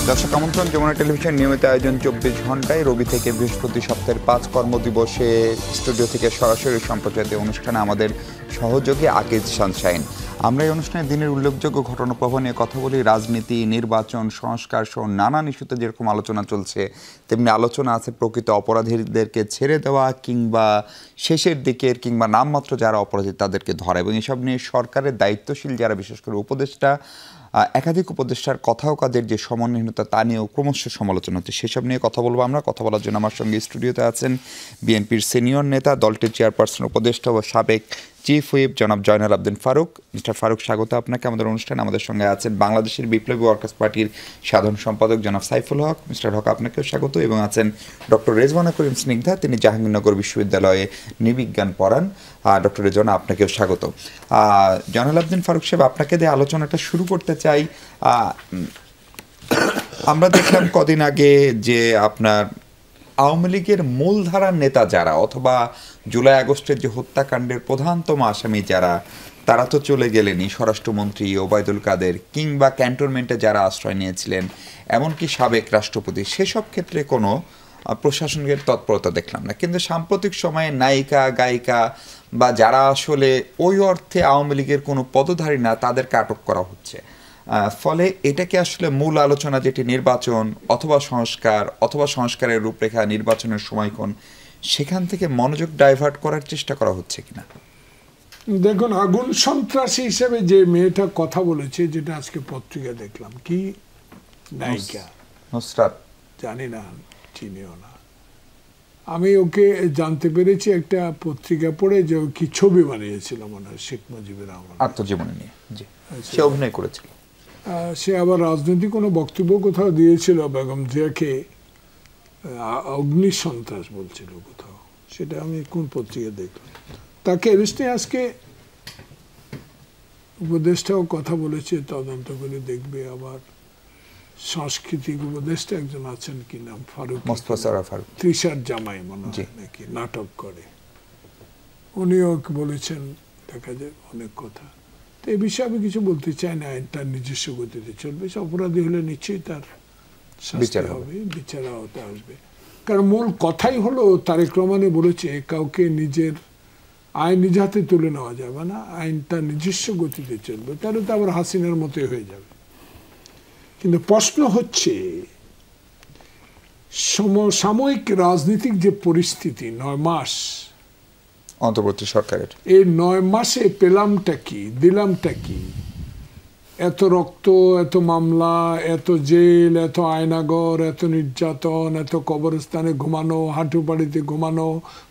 দর্শক আমন্ত্রণ, যমুনা টেলিভিশন নিয়মিত আয়োজন 24 ঘন্টায় রবি থেকে বৃহস্পতি সপ্তাহের 5 কর্মদিবসে স্টুডিও থেকে সরাসরি সম্প্রচারিত অনুষ্ঠানে আমাদের সহযোগী আকিজ সানশাইন। আমরা এই অনুষ্ঠানে দিনের উল্লেখযোগ্য ঘটনাপ্রবাহ নিয়ে কথা বলি। রাজনীতি, নির্বাচন, সংস্কার সহ নানান ইস্যুতে যেরকম আলোচনা চলছে, তেমনি আলোচনা আছে প্রকৃত অপরাধীদেরকে ছেড়ে দেওয়া কিংবা শেষের দিকের কিংবা নামমাত্র যারা অপরাধী তাদেরকে ধরা, এবং এসব নিয়ে সরকারের দায়িত্বশীল যারা, বিশেষ করে উপদেষ্টা, একাধিক উপদেষ্টার কথা ও কাজের যে সমন্বয়হীনতা তা নিয়েও ক্রমশ সমালোচনা হচ্ছে। সেসব নিয়ে কথা বলবো আমরা। কথা বলার জন্য আমার সঙ্গে স্টুডিওতে আছেন বিএনপির সিনিয়র নেতা, দলটির চেয়ারপারসন, উপদেষ্টা ও সাবেক চিফ হুইপ জনাব জয়নাল আবদিন ফারুক। মিস্টার ফারুক, স্বাগত আপনাকে আমাদের অনুষ্ঠানে। আমাদের সঙ্গে আছেন বাংলাদেশের বিপ্লবী ওয়ার্কার্স পার্টির সাধারণ সম্পাদক জনাব সাইফুল হক। মিস্টার হক, আপনাকেও স্বাগত। এবং আছেন ডক্টর রেজওয়ানা করিম স্নিগ্ধা, তিনি জাহাঙ্গীরনগর বিশ্ববিদ্যালয়ে নৃবিজ্ঞান পড়ান। ডক্টর রেজওয়ানা, আপনাকেও স্বাগত। জয়নাল আবদিন ফারুক সাহেব, আপনাকে দিয়ে আলোচনাটা শুরু করতে চাই। আমরা দেখলাম কদিন আগে যে আপনার আওয়ামী লীগের মূলধারার নেতা যারা, অথবা জুলাই আগস্টের যে হত্যাকাণ্ডের প্রধানতম আসামি যারা, তারা তো চলে গেলেনই। স্বরাষ্ট্রমন্ত্রী ওবায়দুল কাদের কিংবা ক্যান্টনমেন্টে যারা আশ্রয় নিয়েছিলেন, এমনকি সাবেক রাষ্ট্রপতি, সেসব ক্ষেত্রে কোনো প্রশাসনের তৎপরতা দেখলাম না। কিন্তু সাম্প্রতিক সময়ে নায়িকা, গায়িকা বা যারা আসলে ওই অর্থে আওয়ামী লীগের কোনো পদধারী না, তাদেরকে আটক করা হচ্ছে। ফলে এটাকে আসলে মূল আলোচনা, যেটি নির্বাচন অথবা সংস্কার অথবা সংস্কারের রূপরেখা, নির্বাচনের সময়ক্ষণ, সেখান থেকে মনোযোগ ডাইভার্ট করার চেষ্টা করা হচ্ছে কিনা? দেখুন, আগুন সন্ত্রাসী হিসেবে যে মেয়েটা কথা বলেছে, যেটা আজকে পত্রিকা দেখলাম, কি নায়িকা নুসরাত, জানি না, চিনিও না। আমি ওকে জানতে পেরেছি একটা পত্রিকা পড়ে, যে কি ছবি বানিয়েছিল মনে হয় শেখ মুজিবুর রহমান আত্মজীবনী নিয়ে। জি, সে অভিনয় করেছিল। সে আবার রাজনৈতিক কোনো বক্তব্য কোথাও দিয়েছিল, বেগম জিয়াকে অগ্নি সন্ত্রাস বলছিল কোথাও, সেটা আমি কোন পত্রিকা দেখলাম। তাকে এবিসে আজকে উপদেষ্টাও কথা বলেছে, তদন্ত করে দেখবে। আবার সাংস্কৃতিক উপদেষ্টা একজন আছেন, কি নাম, ফারুক, তৃষার জামাই মনে হয় নাকি, নাটক করে, উনিও বলেছেন। দেখা যায় অনেক কথা। তো এই বিষয়ে আমি কিছু বলতে চাই না। তার নিজস্ব গতিতে চলবে। অপরাধী হলে নিশ্চয়ই তার শাস্তি হবে, বিচার হতে আসবে। কারণ মূল কথাই হলো, তারেক রহমানে বলেছে, কাউকে নিজের আইন নিজ হাতে তুলে নেওয়া যাবে না, আইন তার নিজস্ব গতিতে চলবে। তাহলে তো আবার হাসিনার মতোই হয়ে যাবে। কিন্তু প্রশ্ন হচ্ছে, সাময়িক রাজনৈতিক যে পরিস্থিতি, 9 মাস অন্তর্বর্তী সরকারের, এই 9 মাসে পেলামটা কি, দিলামটা কি? এত রক্ত, এত মামলা, এত জেল, এত আয়নাগর, এত নির্যাতন, এত কবরস্থানে ঘুমানো, হাঁটু পাড়িতে ঘুমানো,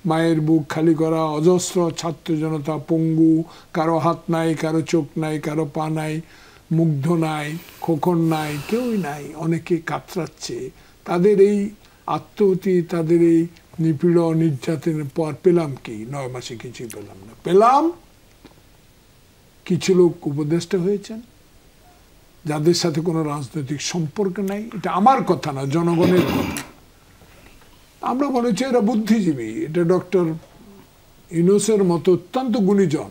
মায়ের বুক খালি করা, অজস্র ছাত্র জনতা পঙ্গু, কারো হাত নাই, কারো চোখ নাই, কারো পা নাই, মুগ্ধ নাই, খোকন নাই, কেউই নাই, অনেকে কাতরাচ্ছে। তাদের এই আত্মহতি, তাদের এই নিপীড়ন, নির্যাতনের পর পেলাম কি? 9 মাসে কিছুই পেলাম না। পেলাম কিছু লোক উপদেষ্টা হয়েছেন, যাদের সাথে কোনো রাজনৈতিক সম্পর্ক নাই। এটা আমার কথা না, জনগণের কথা। আমরা মনে হচ্ছে এরা বুদ্ধিজীবী। এটা ডক্টর ইউনূসের মতো অত্যন্ত গুণীজন।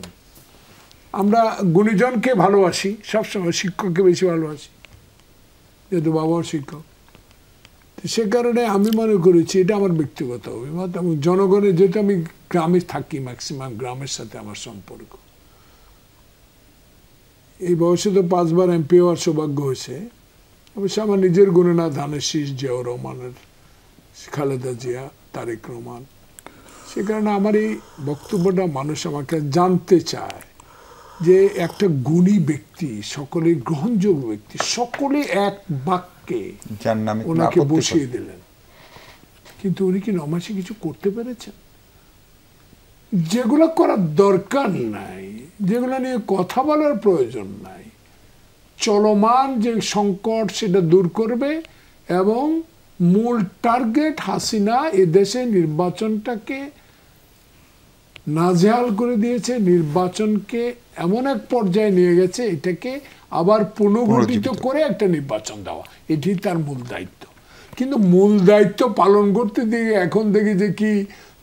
আমরা গুণীজনকে ভালোবাসি সবসময়, শিক্ষককে বেশি ভালোবাসি, যেহেতু বাবার শিক্ষক। সে কারণে আমি মনে করেছি, এটা আমার ব্যক্তিগত অভিমত, এবং জনগণের, যেহেতু আমি গ্রামে থাকি, ম্যাক্সিমাম গ্রামের সাথে আমার সম্পর্ক। এই বয়সে তো 5 বার এমপি হওয়ার সৌভাগ্য হয়েছে। অবশ্য আমার নিজের গুণে না, ধানের শীষ, জিয়াউর রহমানের, খালেদা জিয়া, তারেক রহমান। সে কারণে আমার এই বক্তব্যটা মানুষ আমাকে জানতে চায়, যে একটা গুণী ব্যক্তি, সকলে গ্রহণযোগ্য ব্যক্তি, সকলে এক বাক্যে ওনাকে বসিয়ে দিলেন। কিন্তু উনি কি 9 মাসে কিছু করতে পেরেছেন? যেগুলো করার দরকার নাই, যেগুলো নিয়ে কথা বলার প্রয়োজন নাই, চলমান যে সংকট সেটা দূর করবে, এবং মূল টার্গেট হাসিনা এদেশে নির্বাচনটাকে নাজেহাল করে দিয়েছে, নির্বাচনকে এমন এক পর্যায়ে নিয়ে গেছে, এটাকে আবার পুনর্গঠিত করে একটা নির্বাচন দেওয়া, এটি তার মূল দায়িত্ব। কিন্তু মূল দায়িত্ব পালন করতে দিয়ে এখন দেখি যে কি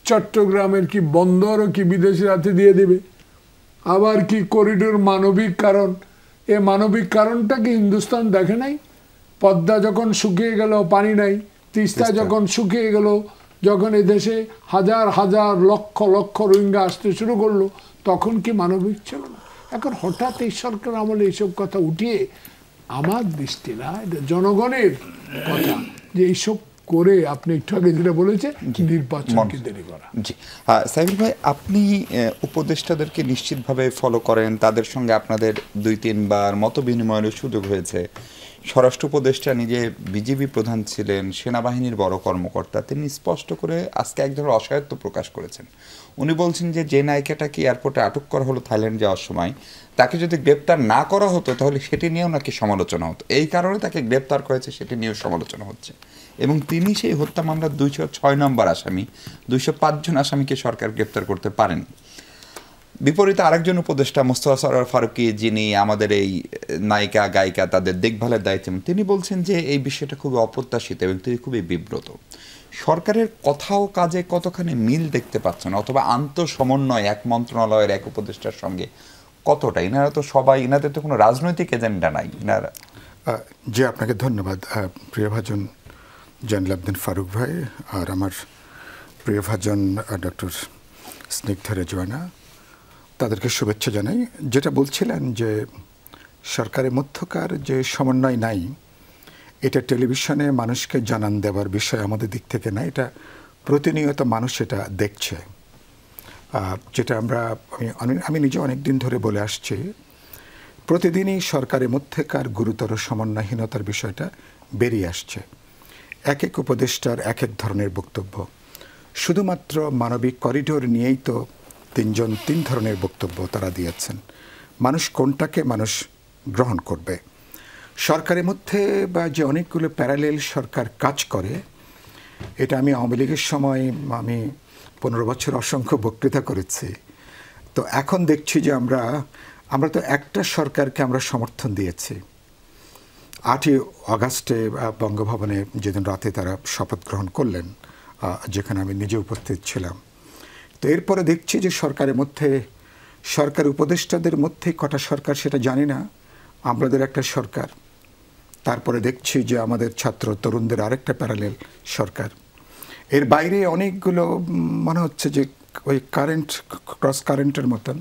চট্টগ্রামের কি বন্দরও কি বিদেশের হাতে দিয়ে দেবে, আবার কি করিডোর মানবিক কারণ। এ মানবিক কারণটা কি হিন্দুস্তান দেখে নাই? পদ্মা যখন শুকিয়ে গেল পানি নাই, তিস্তা যখন শুকিয়ে গেল, যখন এদেশে হাজার হাজার লক্ষ লক্ষ রোহিঙ্গা আসতে শুরু করলো, তখন কি মানবিক ছিল না? এখন হঠাৎ এই সরকার আমলে এইসব কথা উঠিয়ে, আমার দৃষ্টি না, এটা জনগণের কথা যে এইসব করে আপনি একটু আগে যেটা বলেছে নির্বাচনকে দেরি করা। জি সাইফুল ভাই, আপনি উপদেষ্টাদেরকে নিশ্চিতভাবে ফলো করেন, তাদের সঙ্গে আপনাদের 2-3 বার মত বিনিময়ের সুযোগ হয়েছে। স্বরাষ্ট্র উপদেষ্টা নিজে বিজিবি প্রধান ছিলেন, সেনাবাহিনীর বড় কর্মকর্তা, তিনি স্পষ্ট করে আজকে এক ধরনের অসহায়ত্ব প্রকাশ করেছেন। উনি বলছেন যে নায়িকাটাকে এয়ারপোর্টে আটক করা হলো থাইল্যান্ড যাওয়ার সময়, তাকে যদি গ্রেপ্তার না করা হতো তাহলে সেটি নিয়েও নাকি সমালোচনা হতো, এই কারণে তাকে গ্রেপ্তার করেছে সেটি নিয়েও সমালোচনা হচ্ছে। এবং তিনি সেই হত্যা মামলার 206 নম্বর আসামি, 205 জন আসামিকে সরকার গ্রেপ্তার করতে পারেন। বিপরীতে আরেকজন উপদেষ্টা মোস্তফা সরোয়ার ফারুকী, যিনি আমাদের এই নায়িকা গায়িকা তাদের দেখভালের দায়িত্ব, তিনি বলছেন যে এই বিষয়টা খুবই অপ্রত্যাশিত এবং তিনি খুবই বিব্রত। সরকারের কথা ও কাজে কতখানি মিল দেখতে পাচ্ছেন, অথবা আন্তঃসমন্বয় এক মন্ত্রণালয়ের এক উপদেষ্টার সঙ্গে কতটা? ইনারা তো সবাই, ইনাদের তো কোনো রাজনৈতিক এজেন্ডা নাই ইনারা। জি, আপনাকে ধন্যবাদ প্রিয়ভাজন জয়নুল আবদিন ফারুক ভাই, আর আমার প্রিয়ভাজন ডক্টর স্নিগ্ধা রেজওয়ানা, তাদেরকে শুভেচ্ছা জানাই। যেটা বলছিলেন যে সরকারের মধ্যকার যে সমন্বয় নাই, এটা টেলিভিশনে মানুষকে জানান দেওয়ার বিষয় আমাদের দিক থেকে না, এটা প্রতিনিয়ত মানুষ এটা দেখছে। যেটা আমি নিজে অনেক দিন ধরে বলে আসছি, প্রতিদিনই সরকারের মধ্যকার গুরুতর সমন্বয়হীনতার বিষয়টা বেরিয়ে আসছে। এক এক উপদেষ্টার এক এক ধরনের বক্তব্য। শুধুমাত্র মানবিক করিডোর নিয়েই তো 3 ধরনের বক্তব্য তারা দিয়েছেন। মানুষ কোনটাকে মানুষ গ্রহণ করবে? সরকারের মধ্যে বা যে অনেকগুলো প্যারালেল সরকার কাজ করে, এটা আমি আওয়ামী লীগের সময় আমি 15 বছর অসংখ্য বক্তৃতা করেছি। তো এখন দেখছি যে আমরা তো একটা সরকারকে আমরা সমর্থন দিয়েছি। 8ই অগাস্টে বঙ্গভবনে যেদিন রাতে তারা শপথ গ্রহণ করলেন, যেখানে আমি নিজে উপস্থিত ছিলাম। তো এরপরে দেখছি যে সরকারের মধ্যে, সরকার উপদেষ্টাদের মধ্যে কটা সরকার সেটা জানি না, আমাদের একটা সরকার। তারপরে দেখছি যে আমাদের ছাত্র তরুণদের আরেকটা প্যারালেল সরকার। এর বাইরে অনেকগুলো মনে হচ্ছে যে ওই ক্রস কারেন্টের মতন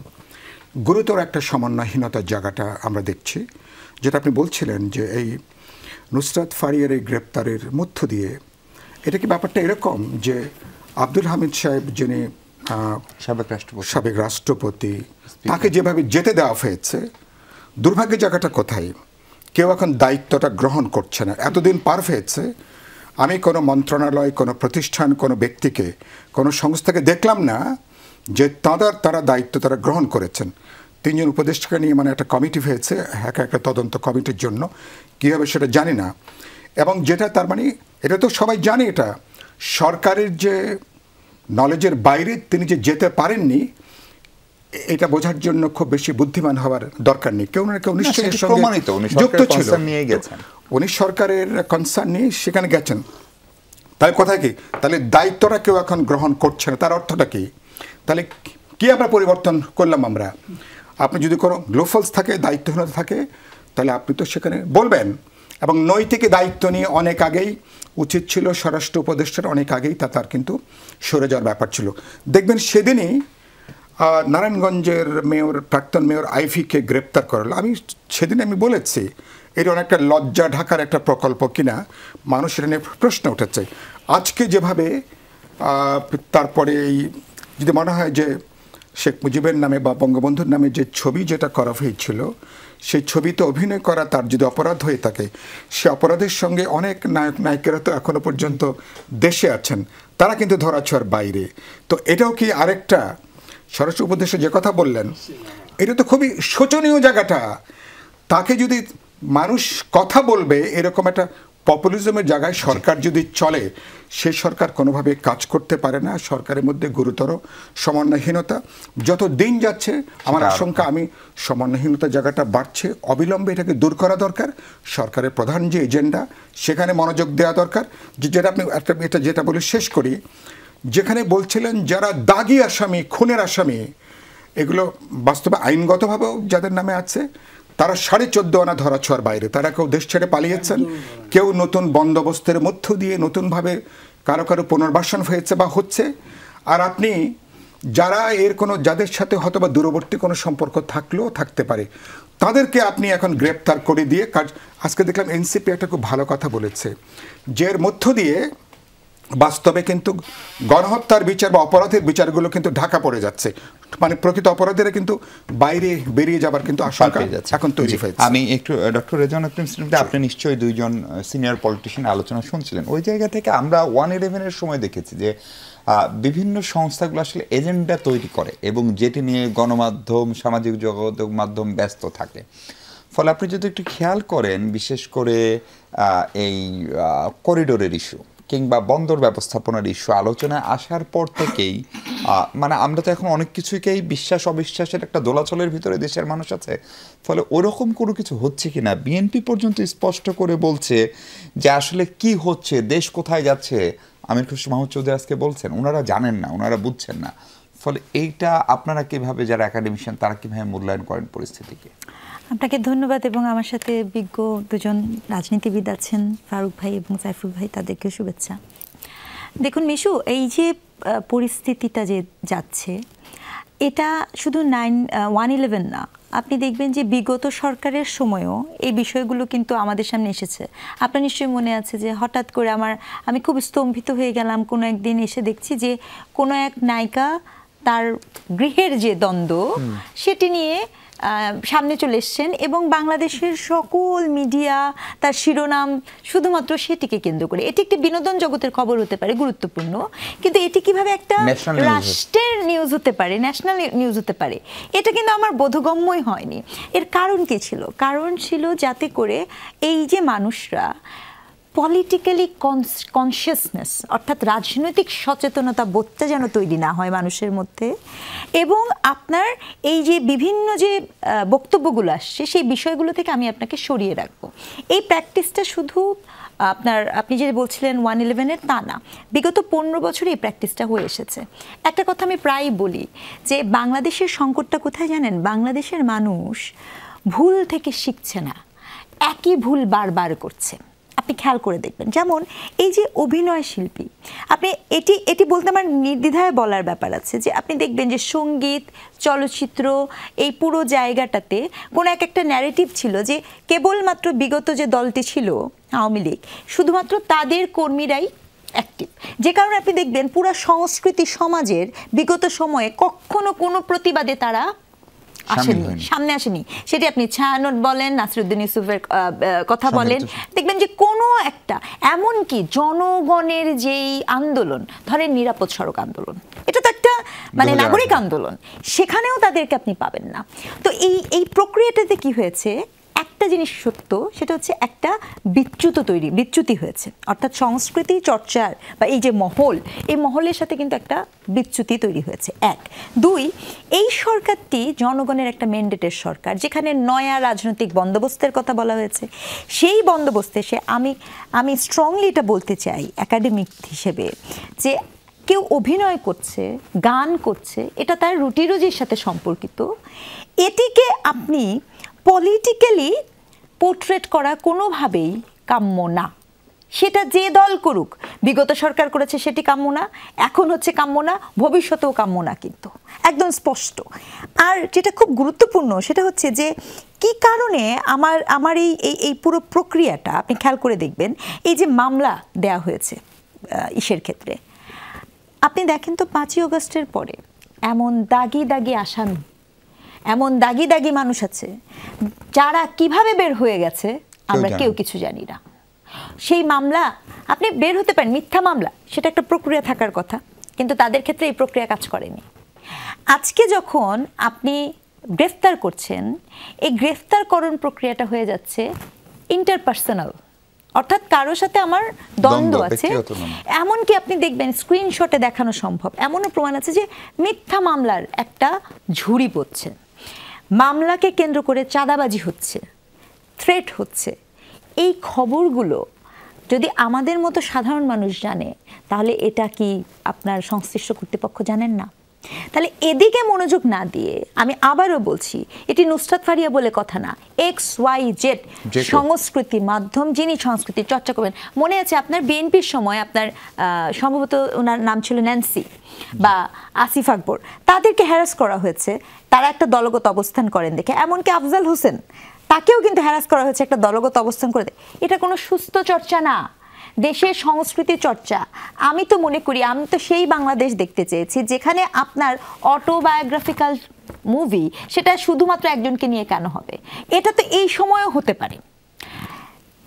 গুরুতর একটা সমন্বয়হীনতার জায়গাটা আমরা দেখছি। যেটা আপনি বলছিলেন যে এই নুসরাত ফারিয়ার এই গ্রেপ্তারের মধ্য দিয়ে, এটা কি ব্যাপারটা এরকম যে আব্দুল হামিদ সাহেব, যিনি সাবেক রাষ্ট্রপতি, তাকে যেভাবে যেতে দেওয়া হয়েছে, দুর্ভাগ্যের জায়গাটা কোথায়? কেউ এখন দায়িত্বটা গ্রহণ করছে না। এতদিন পার হয়েছে, আমি কোনো মন্ত্রণালয়, কোনো প্রতিষ্ঠান, কোনো ব্যক্তিকে, কোনো সংস্থাকে দেখলাম না যে তারা দায়িত্ব তারা গ্রহণ করেছেন। 3 জন উপদেষ্টাকে নিয়ে একটা কমিটি হয়েছে, একটা তদন্ত কমিটির জন্য, কীভাবে সেটা জানি না। এবং যেটা তার এটা তো সবাই জানে, এটা সরকারের যে নলেজের বাইরে তিনি যে যেতে পারেননি, এটা বোঝার জন্য খুব বেশি বুদ্ধিমান হওয়ার দরকার নেই। কেউ না কেউ নিশ্চয়ই যুক্ত ছিল, উনি সরকারের কনসার্ন নিয়ে সেখানে গেছেন। তাহলে কোথায় কি? তাহলে দায়িত্বটা কেউ এখন গ্রহণ করছে না, তার অর্থটা কি? তাহলে কি আমরা পরিবর্তন করলাম? আপনি যদি কোনো গ্লোফালস থাকে, দায়িত্বহীনতা থাকে, তাহলে আপনি তো সেখানে বলবেন। এবং নৈতিক দায়িত্ব নিয়ে অনেক আগেই উচিত ছিল স্বরাষ্ট্র উপদেষ্টার, অনেক আগেই তার কিন্তু সরে যাওয়ার ব্যাপার ছিল। দেখবেন সেদিনই নারায়ণগঞ্জের প্রাক্তন মেয়র আইভিকে গ্রেপ্তার করা হলো। সেদিন আমি বলেছি এটা অনেকটা লজ্জা ঢাকার একটা প্রকল্প কিনা, মানুষ এটা নিয়ে প্রশ্ন উঠেছে। আজকে যেভাবে তারপরে যদি মনে হয় যে শেখ মুজিবের নামে বা বঙ্গবন্ধুর নামে যে ছবি যেটা করা হয়েছিল, সেই ছবিতে অভিনয় করা তার যদি অপরাধ হয়ে থাকে, সে অপরাধের সঙ্গে অনেক নায়ক নায়িকারা তো এখনো পর্যন্ত দেশে আছেন, তারা কিন্তু ধরাছোঁয়ার বাইরে। তো এটাও কি আরেকটা স্বরাষ্ট্র উপদেষ্টা যে কথা বললেন, এটা তো খুবই শোচনীয় জায়গাটা। তাকে যদি মানুষ কথা বলবে, এরকম একটা পপুলিজমের জায়গায় সরকার যদি চলে, সেই সরকার কোনোভাবে কাজ করতে পারে না। সরকারের মধ্যে গুরুতর সমন্বয়হীনতা যত দিন যাচ্ছে, আমার আশঙ্কা সমন্বয়হীনতার জায়গাটা বাড়ছে। অবিলম্বে এটাকে দূর করা দরকার। সরকারের প্রধান যে এজেন্ডা, সেখানে মনোযোগ দেওয়া দরকার। যেটা আপনি যেটা বলে শেষ করি, যেখানে বলছিলেন যারা দাগী আসামি, খুনের আসামি, এগুলো বাস্তবে আইনগতভাবেও যাদের নামে আছে, তারা 14.5 আনা ধরাছোঁয়ার বাইরে, তারা কেউ দেশ ছেড়ে পালিয়েছেন, কেউ নতুন বন্দোবস্তের মধ্য দিয়ে নতুনভাবে কারো কারো পুনর্বাসন হয়েছে বা হচ্ছে। আর আপনি যারা যাদের সাথে হয়তো বা দূরবর্তী কোনো সম্পর্ক থাকলেও থাকতে পারে, তাদেরকে আপনি এখন গ্রেপ্তার করে দিয়ে আজকে দেখলাম এনসিপি একটা খুব ভালো কথা বলেছে, যের মধ্য দিয়ে বাস্তবে কিন্তু গণহত্যার বিচার বা অপরাধের বিচারগুলো কিন্তু ঢাকা পড়ে যাচ্ছে, মানে প্রকৃত অপরাধীরা কিন্তু বাইরে বেরিয়ে যাবার কিন্তু আশঙ্কা এখন তৈরি হয়েছে। আমি একটু ডক্টর রেজওয়ান আপনি নিশ্চয়ই দুইজন সিনিয়র পলিটিশিয়ান আলোচনা শুনছিলেন, ওই জায়গা থেকে আমরা 1/11-এর সময় দেখেছি যে বিভিন্ন সংস্থাগুলো আসলে এজেন্ডা তৈরি করে এবং যেটি নিয়ে গণমাধ্যম, সামাজিক যোগাযোগ মাধ্যম ব্যস্ত থাকে। ফলে আপনি যদি একটু খেয়াল করেন, বিশেষ করে এই করিডোরের ইস্যু কিংবা বন্দর ব্যবস্থাপনার ইস্যু আলোচনায় আসার পর থেকেই মানে আমরা তো এখন অনেক কিছুকেই বিশ্বাস অবিশ্বাসের একটা দোলাচলের ভিতরে দেশের মানুষ আছে। ফলে ওরকম কোনো কিছু হচ্ছে কিনা বিএনপি পর্যন্ত স্পষ্ট করে বলছে যে আসলে কি হচ্ছে, দেশ কোথায় যাচ্ছে। আমির খসরু মাহমুদ চৌধুরী আজকে বলছেন ওনারা জানেন না, ওনারা বুঝছেন না। ফলে এইটা আপনারা কিভাবে, যারা একাডেমিশিয়ান, তারা কিভাবে মূল্যায়ন করেন পরিস্থিতিকে? আপনাকে ধন্যবাদ, এবং আমার সাথে বিজ্ঞ দুজন রাজনীতিবিদ আছেন, ফারুক ভাই এবং সাইফুল ভাই, তাদেরকে শুভেচ্ছা। দেখুন মিশু, এই যে পরিস্থিতিটা যে যাচ্ছে, এটা শুধু 1/11 না, আপনি দেখবেন যে বিগত সরকারের সময়ও এই বিষয়গুলো কিন্তু আমাদের সামনে এসেছে। আপনার নিশ্চয়ই মনে আছে যে হঠাৎ করে আমি খুব স্তম্ভিত হয়ে গেলাম, কোনো একদিন এসে দেখছি যে কোনো এক নায়িকা তার গৃহের যে দ্বন্দ্ব সেটি নিয়ে সামনে চলে এসছেন, এবং বাংলাদেশের সকল মিডিয়া তার শিরোনাম শুধুমাত্র সেটিকে কেন্দ্র করে। এটি একটি বিনোদন জগতের খবর হতে পারে, গুরুত্বপূর্ণ, কিন্তু এটি কিভাবে একটা রাষ্ট্রের নিউজ হতে পারে, ন্যাশনাল নিউজ হতে পারে, এটা কিন্তু আমার বোধগম্যই হয়নি। এর কারণ কি ছিল? কারণ ছিল যাতে করে এই যে মানুষরা পলিটিক্যালি কনসিয়াসনেস, অর্থাৎ রাজনৈতিক সচেতনতা বোধটা যেন তৈরি না হয় মানুষের মধ্যে, এবং আপনার এই যে বিভিন্ন যে বক্তব্যগুলো আসছে সেই বিষয়গুলো থেকে আমি আপনাকে সরিয়ে রাখবো। এই প্র্যাকটিসটা শুধু আপনি যে বলছিলেন 1/11-এর, তা না, বিগত 15 বছরে এই প্র্যাকটিসটা হয়ে এসেছে। একটা কথা আমি প্রায়ই বলি যে বাংলাদেশের সংকটটা কোথায় জানেন? বাংলাদেশের মানুষ ভুল থেকে শিখছে না, একই ভুল বারবার করছে। আপনি খেয়াল করে দেখবেন, যেমন এই যে অভিনয় শিল্পী, আপনি এটি বলতে আমার নির্দ্বিধায় বলার ব্যাপার আছে যে আপনি দেখবেন যে সঙ্গীত, চলচ্চিত্র, এই পুরো জায়গাটাতে কোনো একটা ন্যারেটিভ ছিল যে কেবলমাত্র বিগত যে দলটি ছিল আওয়ামী লীগ, শুধুমাত্র তাদের কর্মীরাই অ্যাক্টিভ, যে কারণে আপনি দেখবেন পুরো সংস্কৃতি সমাজের বিগত সময়ে কখনো কোনো প্রতিবাদে তারা সামনে আসেনি। সেটি আপনি ছায়ানট বলেন, নাসিরুদ্দিন ইউসুফের কথা বলেন, দেখবেন যে কোনো একটা, এমনকি জনগণের যেই আন্দোলন, ধরেন নিরাপদ সড়ক আন্দোলন, এটা তো একটা মানে নাগরিক আন্দোলন, সেখানেও তাদেরকে আপনি পাবেন না। তো এই প্রক্রিয়াটাতে কি হয়েছে, একটা জিনিস সত্য, সেটা হচ্ছে একটা বিচ্যুতি হয়েছে, অর্থাৎ সংস্কৃতি চর্চার বা এই যে মহল, এই মহলের সাথে কিন্তু একটা বিচ্যুতি তৈরি হয়েছে। 1, 2, এই সরকারটি জনগণের একটা ম্যান্ডেটের সরকার, যেখানে নয়া রাজনৈতিক বন্দোবস্তের কথা বলা হয়েছে। সেই বন্দোবস্তে আমি স্ট্রংলি এটা বলতে চাই একাডেমিক হিসেবে, যে কেউ অভিনয় করছে, গান করছে, এটা তার রুটি রুজির সাথে সম্পর্কিত। এটিকে আপনি পলিটিক্যালি পোর্ট্রেট করা কোনোভাবেই কাম্য না। সেটা যে দল করুক, বিগত সরকার করেছে সেটি কাম্য না, এখন হচ্ছে কাম্য না, ভবিষ্যতেও কাম্য না, কিন্তু একদম স্পষ্ট। আর যেটা খুব গুরুত্বপূর্ণ সেটা হচ্ছে যে কি কারণে আমার এই পুরো প্রক্রিয়াটা আপনি খেয়াল করে দেখবেন, এই যে মামলা দেয়া হয়েছে ইসের ক্ষেত্রে, আপনি দেখেন তো 5ই আগস্টের পরে এমন দাগি আসামি, এমন দাগি মানুষ আছে যারা কিভাবে বের হয়ে গেছে আমরা কেউ কিছু জানি না। সেই মামলা আপনি বের হতে পারেন, মিথ্যা মামলা, সেটা একটা প্রক্রিয়া থাকার কথা, কিন্তু তাদের ক্ষেত্রে এই প্রক্রিয়া কাজ করেনি। আজকে যখন আপনি গ্রেফতার করছেন, এই গ্রেফতারকরণ প্রক্রিয়াটা হয়ে যাচ্ছে ইন্টারপার্সোনাল, অর্থাৎ কারোর সাথে আমার দ্বন্দ্ব আছে। এমনকি আপনি দেখবেন স্ক্রিনশটে দেখানো সম্ভব, এমনও প্রমাণ আছে যে মিথ্যা মামলার একটা ঝুড়ি পড়ছে, মামলাকে কেন্দ্র করে চাঁদাবাজি হচ্ছে, থ্রেট হচ্ছে। এই খবরগুলো যদি আমাদের মতো সাধারণ মানুষ জানে, তাহলে এটা কি আপনার সংশ্লিষ্ট কর্তৃপক্ষ জানেন না? তাহলে এদিকে মনোযোগ না দিয়ে আমি আবারও বলছি, এটি নুসরাত ফারিয়া বলে কথা না, XYZ সংস্কৃতি মাধ্যম, যিনি সংস্কৃতি চর্চা করবেন। মনে আছে আপনার বিএনপির সময় আপনার সম্ভবত ওনার নাম ছিল ন্যান্সি বা আসিফ আকবর, তাদেরকে হ্যারাস করা হয়েছে, তারা একটা দলগত অবস্থান করেন দেখে। এমনকি আফজাল হোসেন, তাকেও কিন্তু হ্যারাস করা হয়েছে একটা দলগত অবস্থান করে। এটা কোনো সুস্থ চর্চা না, দেশের সংস্কৃতি চর্চা। আমি তো মনে করি, আমি তো সেই বাংলাদেশ দেখতে চেয়েছি যেখানে আপনার অটোবায়োগ্রাফিক্যাল মুভি, সেটা শুধুমাত্র একজনকে নিয়ে কেন হবে? এটা তো এই সময়ও হতে পারে।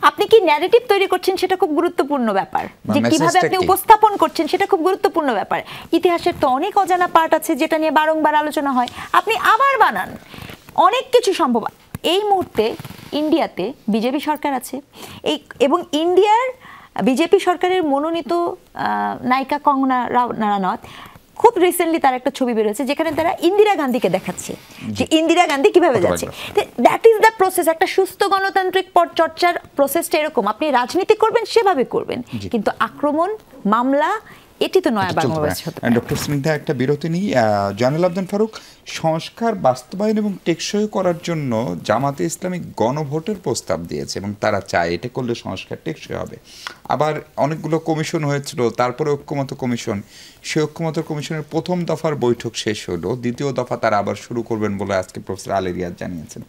আপনি কি ন্যারেটিভ তৈরি করছেন সেটা খুব গুরুত্বপূর্ণ ব্যাপার, যে কিভাবে আপনি উপস্থাপন করছেন সেটা খুব গুরুত্বপূর্ণ ব্যাপার। ইতিহাসের তো অনেক অজানা পার্ট আছে যেটা নিয়ে বারংবার আলোচনা হয়, আপনি আবার বানান, অনেক কিছু সম্ভব। এই মুহূর্তে ইন্ডিয়াতে বিজেপি সরকার আছে, এবং ইন্ডিয়ার বিজেপি সরকারের মনোনীত নায়িকা কঙ্গনা রানাওয়াত, খুব রিসেন্টলি তার একটা ছবি বেরোচ্ছে যেখানে তারা ইন্দিরা গান্ধীকে দেখাচ্ছে যে ইন্দিরা গান্ধী কিভাবে যাচ্ছে। That is the process. একটা সুস্থ গণতান্ত্রিক চর্চার প্রসেসটা এরকম, আপনি রাজনীতি করবেন সেভাবে করবেন, কিন্তু আক্রমণ, মামলা, এটি তো নয়া বাংলাদেশ হতে পারে। ডক্টর স্নিগ্ধা, একটা বিরতি নিই। জয়নুল আবদিন ফারুক, সংস্কার বাস্তবায়ন এবং টেকসই করার জন্য জামাতে ইসলামী গণভোটের প্রস্তাব দিয়েছে এবং তারা চায় এটা করলে সংস্কার টেকসই হবে। আবার অনেকগুলো কমিশন হয়েছিল, তারপরে ঐক্যমত কমিশন, সেই ঐক্যমত কমিশনের প্রথম দফার বৈঠক শেষ হলো, দ্বিতীয় দফা তারা আবার শুরু করবেন বলে আজকে প্রফেসর আলী রিয়াদ জানিয়েছেন।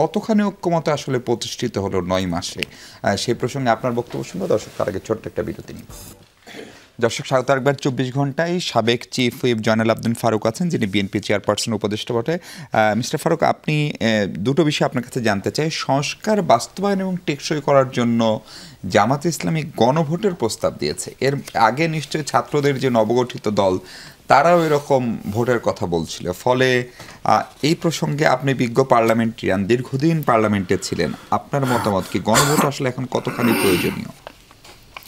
কতখানি ঐক্যমত আসলে প্রতিষ্ঠিত হলো 9 মাসে, সেই প্রসঙ্গে আপনার বক্তব্য শুনবো। দর্শক, তার আগে ছোট্ট একটা বিরতি নিই। দর্শক, স্বাগত আরেকবার 24 ঘন্টায়। সাবেক চিফ হুইপ জয়নুল আবদিন ফারুক আছেন, যিনি বিএনপি চেয়ারপারসন উপদেষ্টা বটে। মিস্টার ফারুক, আপনি দুটো বিষয় আপনার কাছে জানতে চাই। সংস্কার বাস্তবায়ন এবং টেকসই করার জন্য জামাতে ইসলামী গণভোটের প্রস্তাব দিয়েছে, এর আগে নিশ্চয়ই ছাত্রদের যে নবগঠিত দল তারাও এরকম ভোটের কথা বলছিল। ফলে এই প্রসঙ্গে আপনি বিজ্ঞ পার্লামেন্টারিয়ান, দীর্ঘদিন পার্লামেন্টে ছিলেন, আপনার মতামত কি? গণভোট আসলে এখন কতখানি প্রয়োজনীয়?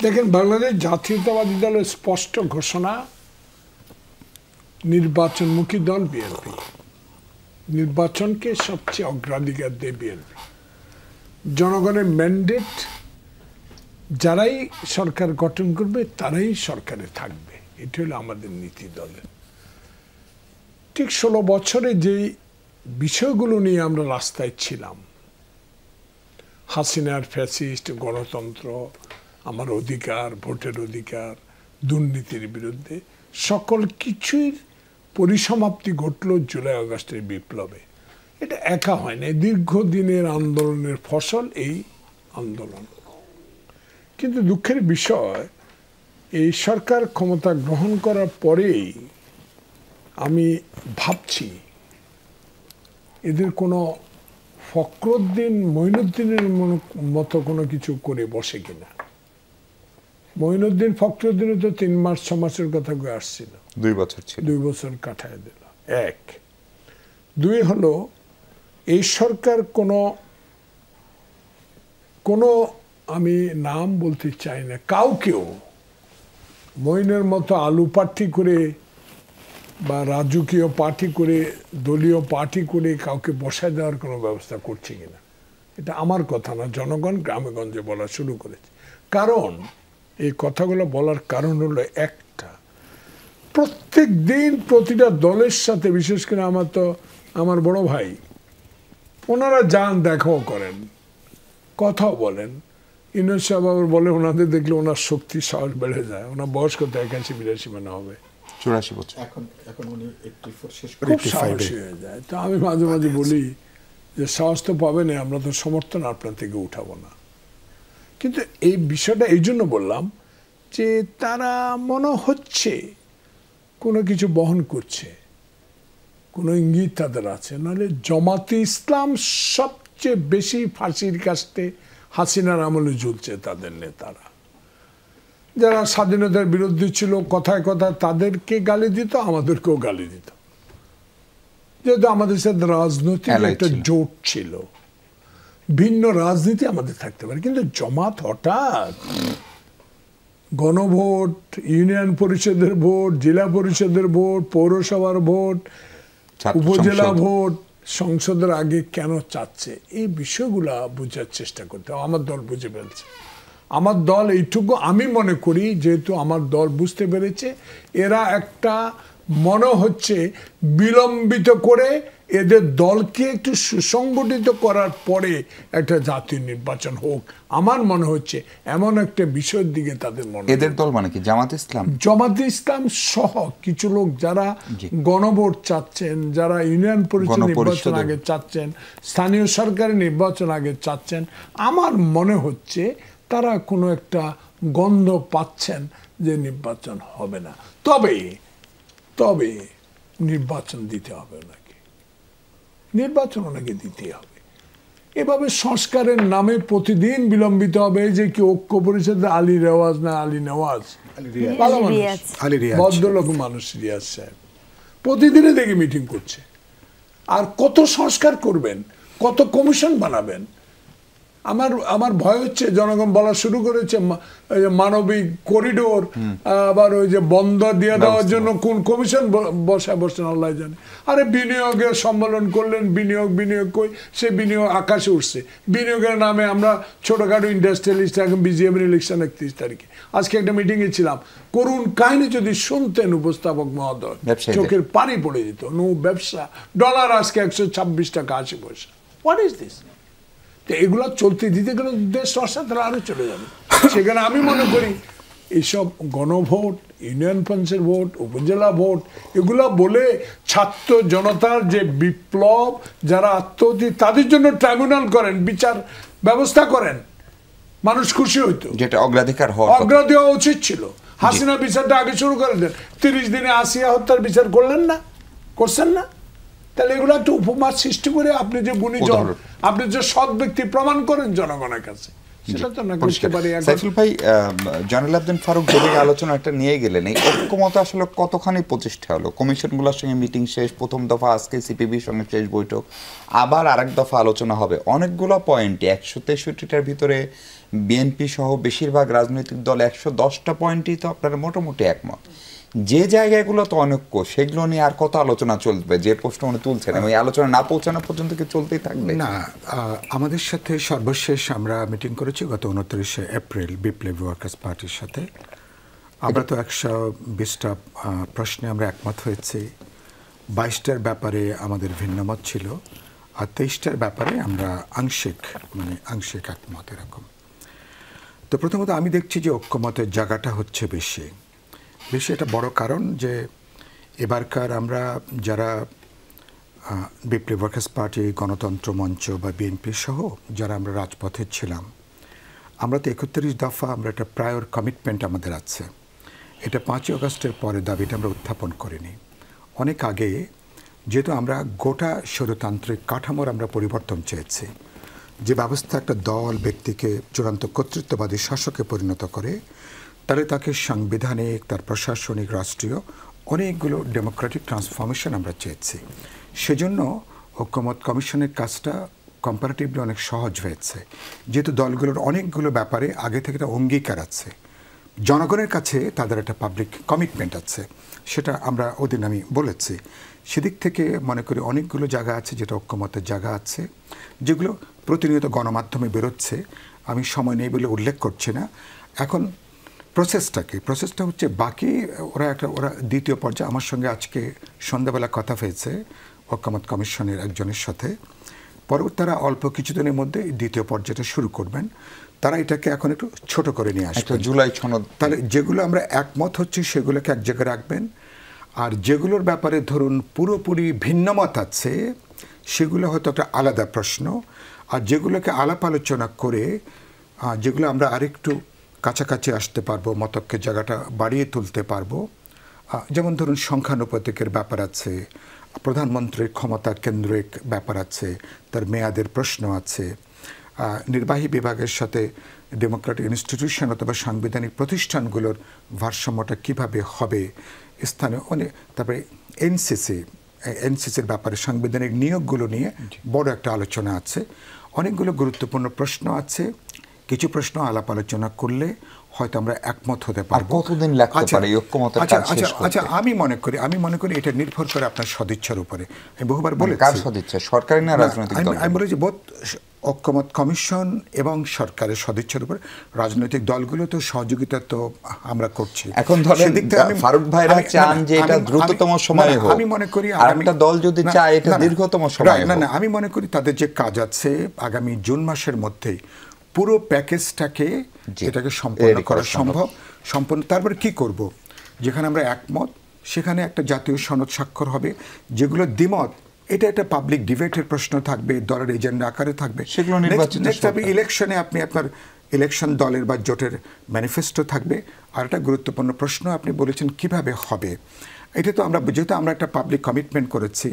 দেখেন, বাংলাদেশ জাতীয়তাবাদী দলের স্পষ্ট ঘোষণা, নির্বাচনমুখী দল বিএনপি, নির্বাচনকে সবচেয়ে অগ্রাধিকার দেয় বিএনপি। জনগণের ম্যান্ডেট, যারাই সরকার গঠন করবে তারাই সরকারে থাকবে, এটা হলো আমাদের নীতি দলের। ঠিক 16 বছরে যে বিষয়গুলো নিয়ে আমরা রাস্তায় ছিলাম, হাসিনার ফ্যাসিস্ট, গণতন্ত্র, আমার অধিকার, ভোটের অধিকার, দুর্নীতির বিরুদ্ধে, সকল কিছুই পরিসমাপ্তি ঘটল জুলাই আগস্টের বিপ্লবে। এটা একা হয় না, দীর্ঘদিনের আন্দোলনের ফসল এই আন্দোলন। কিন্তু দুঃখের বিষয়, এই সরকার ক্ষমতা গ্রহণ করার পরেই আমি ভাবছি এদের কোনো ফখরুদ্দিন, মঈনুদ্দিনের মতো কোনো কিছু করে বসে কিনা। মঈনুদ্দিন, ফখরুদ্দিনও তো 3 মাস 6 মাসের কথা কয়ে আসছিল, 2 বছর ছিল, 2 বছর কাটায় দিল। 1 2 হলো, এই সরকার কোনো আমি নাম বলতে চাই না, কাউকেও মঈনের মতো আলু পার্টি করে বা রাজকীয় পার্টি করে, দলীয় পার্টি করে কাউকে বসায় দেওয়ার কোনো ব্যবস্থা করছে কিনা, এটা আমার কথা না, জনগণ গ্রামে গঞ্জে বলা শুরু করেছে। কারণ এই কথাগুলো বলার কারণ হলো একটা, প্রত্যেক দিন প্রতিটা দলের সাথে, বিশেষ করে আমার বড় ভাই, ওনারা যান, দেখাও করেন, কথাও বলেন। ইউনূস সাহেব আবার বলে, ওনাদের দেখলে ওনার শক্তি, সাহস বেড়ে যায়। ওনার বয়স কত? 81-82 মানে হবে, 84 বছর। এখন উনি 84 শেষ করে খুব সাহসী হয়ে যায়। তো আমি মাঝে মাঝে বলি যে সাহস তো পাবে না, আমরা তো সমর্থন আপনার থেকে উঠাবো না। কিন্তু এই বিষয়টা এই জন্য বললাম যে তারা মনে হচ্ছে কোনো কিছু বহন করছে, কোনো ইঙ্গিত তাদের আছে। নাহলে জামাতে ইসলাম সবচেয়ে বেশি ফাঁসির কাস্তে হাসিনার আমলে ঝুলছে তাদের নেতারা। যারা স্বাধীনতার বিরোধী ছিল, কথায় কথায় তাদেরকে গালি দিত, আমাদেরকেও গালি দিত, যেহেতু আমাদের সাথে রাজনৈতিক একটা জোট ছিল। ভিন্ন রাজনীতি আমাদের থাকতে পারে, কিন্তু জামাত হঠাৎ গণভোট, ইউনিয়ন পরিষদের ভোট, জেলা পরিষদের ভোট, পৌরসভার ভোট, উপজেলা ভোট, সংসদের আগে কেন চাচ্ছে, এই বিষয়গুলা বোঝার চেষ্টা করতে হবে। আমার দল বুঝে ফেলছে, আমার দল এইটুকু আমি মনে করি, যেহেতু আমার দল বুঝতে পেরেছে এরা একটা মনে হচ্ছে বিলম্বিত করে এদের দলকে একটু সুসংগঠিত করার পরে একটা জাতীয় নির্বাচন হোক, আমার মনে হচ্ছে এমন একটা বিষয়ের দিকে তাদের মনে। এদের দল মানে কি? জামাত ইসলাম? জামাতে ইসলাম সহ কিছু লোক যারা গণভোট চাচ্ছেন, যারা ইউনিয়ন পরিষদ নির্বাচন আগে চাচ্ছেন, স্থানীয় সরকারের নির্বাচন আগে চাচ্ছেন, আমার মনে হচ্ছে তারা কোনো একটা গন্ধ পাচ্ছেন যে নির্বাচন হবে না। তবে তবে নির্বাচন দিতে হবে নাকি, নির্বাচন ওনাকে দিতে হবে। এভাবে সংস্কারের নামে প্রতিদিন বিলম্বিত হবে। যে কি ঐক্য পরিষদে আলী রেওয়াজ না আলী নেওয়াজ, ভালো মানুষ, ভদ্রলোক মানুষ, রিয়াজ সাহেব প্রতিদিনে দেখি মিটিং করছে। আর কত সংস্কার করবেন, কত কমিশন বানাবেন? আমার ভয় হচ্ছে জনগণ বলা শুরু করেছে মানবিক করিডোর, আবার ওই যে বন্দর দিয়ে দেওয়ার জন্য কোন কমিশন বসেন আল্লাহ জানে। আরে বিনিয়োগের সম্মেলন করলেন, বিনিয়োগ কই, সে বিনিয়োগ আকাশে উঠছে। বিনিয়োগের নামে আমরা ছোটখাটো ইন্ডাস্ট্রিয়ালিস্ট এখন বিজিএম ইলেকশন 31 তারিখে, আজকে একটা মিটিংয়ে ছিলাম, করুণ কাহিনী যদি শুনতেন উপস্থাপক মহোদয় চোখের পানি পড়ে যেত। ব্যবসা, ডলার আজকে 126 টাকা 80 পয়সা। What is this? এগুলো চলতে দিতে গেলে দেশ তারা আরো চলে যাবে। সেখানে আমি মনে করি এইসব গণভোট, ইউনিয়ন পঞ্চায়েত ভোট, উপজেলা ভোট, এগুলা বলে ছাত্র জনতার যে বিপ্লব, যারা আত্মহত্যা, তাদের জন্য ট্রাইব্যুনাল করেন, বিচার ব্যবস্থা করেন, মানুষ খুশি হইতো। যেটা অগ্রাধিকার হওয়া উচিত ছিল। হাসিনা বিচারটা আগে শুরু করে দেন। 30 দিনে আসিয়া হত্যার বিচার করলেন না, করছেন না? তাহলে এগুলো একটা উপমা সৃষ্টি করে আপনি যে গুণীজন, আপনি যে সৎ ব্যক্তি প্রমাণ করেন জনগণের কাছে, সেটা তো না করতে পারি। সাইফুল ভাই, জয়নুল আবদিন ফারুক যেদিকে আলোচনাটা নিয়ে গেলেন, এই ঐক্যমত আসলে কতখানি প্রতিষ্ঠা হলো? কমিশনগুলোর সঙ্গে মিটিং শেষ, প্রথম দফা আজকে সিপিবির সঙ্গে শেষ বৈঠক, আবার আরেক দফা আলোচনা হবে। অনেকগুলো পয়েন্টে 163টার ভিতরে বিএনপি সহ বেশিরভাগ রাজনৈতিক দল 110টা পয়েন্টই তো আপনারা মোটামুটি একমত। যে জায়গাগুলো তো অনৈক্য, সেগুলো নিয়ে আর কত আলোচনা চলবে? যে প্রশ্ন উনি তুলছেন, ওই আলোচনা না পৌঁছানো পর্যন্ত কি চলতেই থাকবে? না, আমাদের সাথে সর্বশেষ আমরা মিটিং করেছি গত 29শে এপ্রিল বিপ্লবী ওয়ার্কার্স পার্টির সাথে। আমরা তো 120টা প্রশ্নে আমরা একমত হয়েছি। 22টার ব্যাপারে আমাদের ভিন্নমত ছিল, আর 23টার ব্যাপারে আমরা আংশিক একমত এরকম। তো প্রথমত আমি দেখছি যে ঐক্যমতের জায়গাটা হচ্ছে বেশি। এটা বড় কারণ যে এবারকার আমরা যারা বিপ্লবী ওয়ার্কার্স পার্টি, গণতন্ত্র মঞ্চ বা বিএনপি সহ যারা আমরা রাজপথে ছিলাম, আমরা তো 31 দফা আমরা একটা প্রায়র কমিটমেন্ট আমাদের আছে। এটা 5ই আগস্টের পরে দাবিটা আমরা উত্থাপন করিনি। অনেক আগে, যেহেতু আমরা গোটা স্বৈরতান্ত্রিক কাঠামোর আমরা পরিবর্তন চেয়েছি, যে ব্যবস্থা একটা দল ব্যক্তিকে চূড়ান্ত কর্তৃত্ববাদী শাসকে পরিণত করে, তাহলে তাকে সাংবিধানিক, তার প্রশাসনিক, রাষ্ট্রীয় অনেকগুলো ডেমোক্রেটিক ট্রান্সফরমেশন আমরা চেয়েছি। সেজন্য ঐক্যমত কমিশনের কাজটা কম্পারেটিভলি অনেক সহজ হয়েছে, যেহেতু দলগুলোর অনেকগুলো ব্যাপারে আগে থেকে একটা অঙ্গীকার আছে, জনগণের কাছে তাদের একটা পাবলিক কমিটমেন্ট আছে, সেটা আমরা ওদিন আমি বলেছি। সেদিক থেকে মনে করি অনেকগুলো জায়গা আছে যেটা ঐক্যমতের জায়গা আছে, যেগুলো প্রতিনিয়ত গণমাধ্যমে বেরোচ্ছে। আমি সময় নেই বলে উল্লেখ করছি না। এখন প্রসেসটা হচ্ছে বাকি ওরা দ্বিতীয় পর্যায়ে আমার সঙ্গে আজকে সন্ধ্যাবেলা কথা হয়েছে ঐক্যমত কমিশনের একজনের সাথে। পরবর্তী তারা অল্প কিছুদিনের মধ্যে দ্বিতীয় পর্যায়টা শুরু করবেন। তারা এটাকে এখন একটু ছোট করে নিয়ে আসবে, জুলাই সনদ। তাহলে যেগুলো আমরা একমত হচ্ছে সেগুলোকে এক জায়গায় রাখবেন, আর যেগুলোর ব্যাপারে ধরুন পুরোপুরি ভিন্নমত আছে সেগুলো হয়তো একটা আলাদা প্রশ্ন, আর যেগুলোকে আলাপ আলোচনা করে যেগুলো আমরা আরেকটু কাছাকাছি আসতে পারবো, মতকের জায়গাটা বাড়িয়ে তুলতে পারবো, যেমন ধরুন সংখ্যানুপাতিকের ব্যাপার আছে, প্রধানমন্ত্রীর ক্ষমতা কেন্দ্রিক ব্যাপার আছে, তার মেয়াদের প্রশ্ন আছে, নির্বাহী বিভাগের সাথে ডেমোক্রেটিক ইনস্টিটিউশন অথবা সাংবিধানিক প্রতিষ্ঠানগুলোর ভারসাম্যটা কিভাবে হবে, স্থানীয় তারপরে এনসিসির ব্যাপারে সাংবিধানিক নিয়োগগুলো নিয়ে বড় একটা আলোচনা আছে। অনেকগুলো গুরুত্বপূর্ণ প্রশ্ন আছে। কিছু প্রশ্ন আলাপ আলোচনা করলে হয়তো আমরা একমত হতে পারবো। কতদিন লাগতে পারে ঐক্যমতের কাজ শেষ করতে? আচ্ছা, আমি মনে করি এটা নির্ভর করে আপনার সদিচ্ছার উপরে। আমি বহুবার বলেছি। কার সদিচ্ছা? সরকারি না রাজনৈতিক দল? আমি বলি যে ঐক্যমত কমিশন এবং সরকারের সদিচ্ছার উপর রাজনৈতিক দলগুলো তো সহযোগিতা তো আমরা করছি। এখন ধরেন ফারুক ভাইরা চান যে এটা দ্রুততম সময়ে হোক, আমি মনে করি আরেকটা দল যদি চায় এটা দীর্ঘতম সময়ে হোক। না, আমি মনে করি তাদের যে কাজ আছে আগামী জুন মাসের মধ্যেই পুরো প্যাকেজটাকে এটাকে সম্পন্ন করা সম্পন্ন। তারপরে কি করব, যেখানে আমরা একমত সেখানে একটা জাতীয় সনদ স্বাক্ষর হবে, যেগুলো দ্বিমত এটা একটা পাবলিক ডিবেটের প্রশ্ন থাকবে, দলের এজেন্ডা আকারে থাকবে, সেগুলো নির্বাচিত হবে ইলেকশনে আপনি আপনার ইলেকশন দলের বা জোটের ম্যানিফেস্টো থাকবে। আর একটা গুরুত্বপূর্ণ প্রশ্ন আপনি বলেছেন কিভাবে হবে, এটা তো আমরা যেহেতু আমরা একটা পাবলিক কমিটমেন্ট করেছি,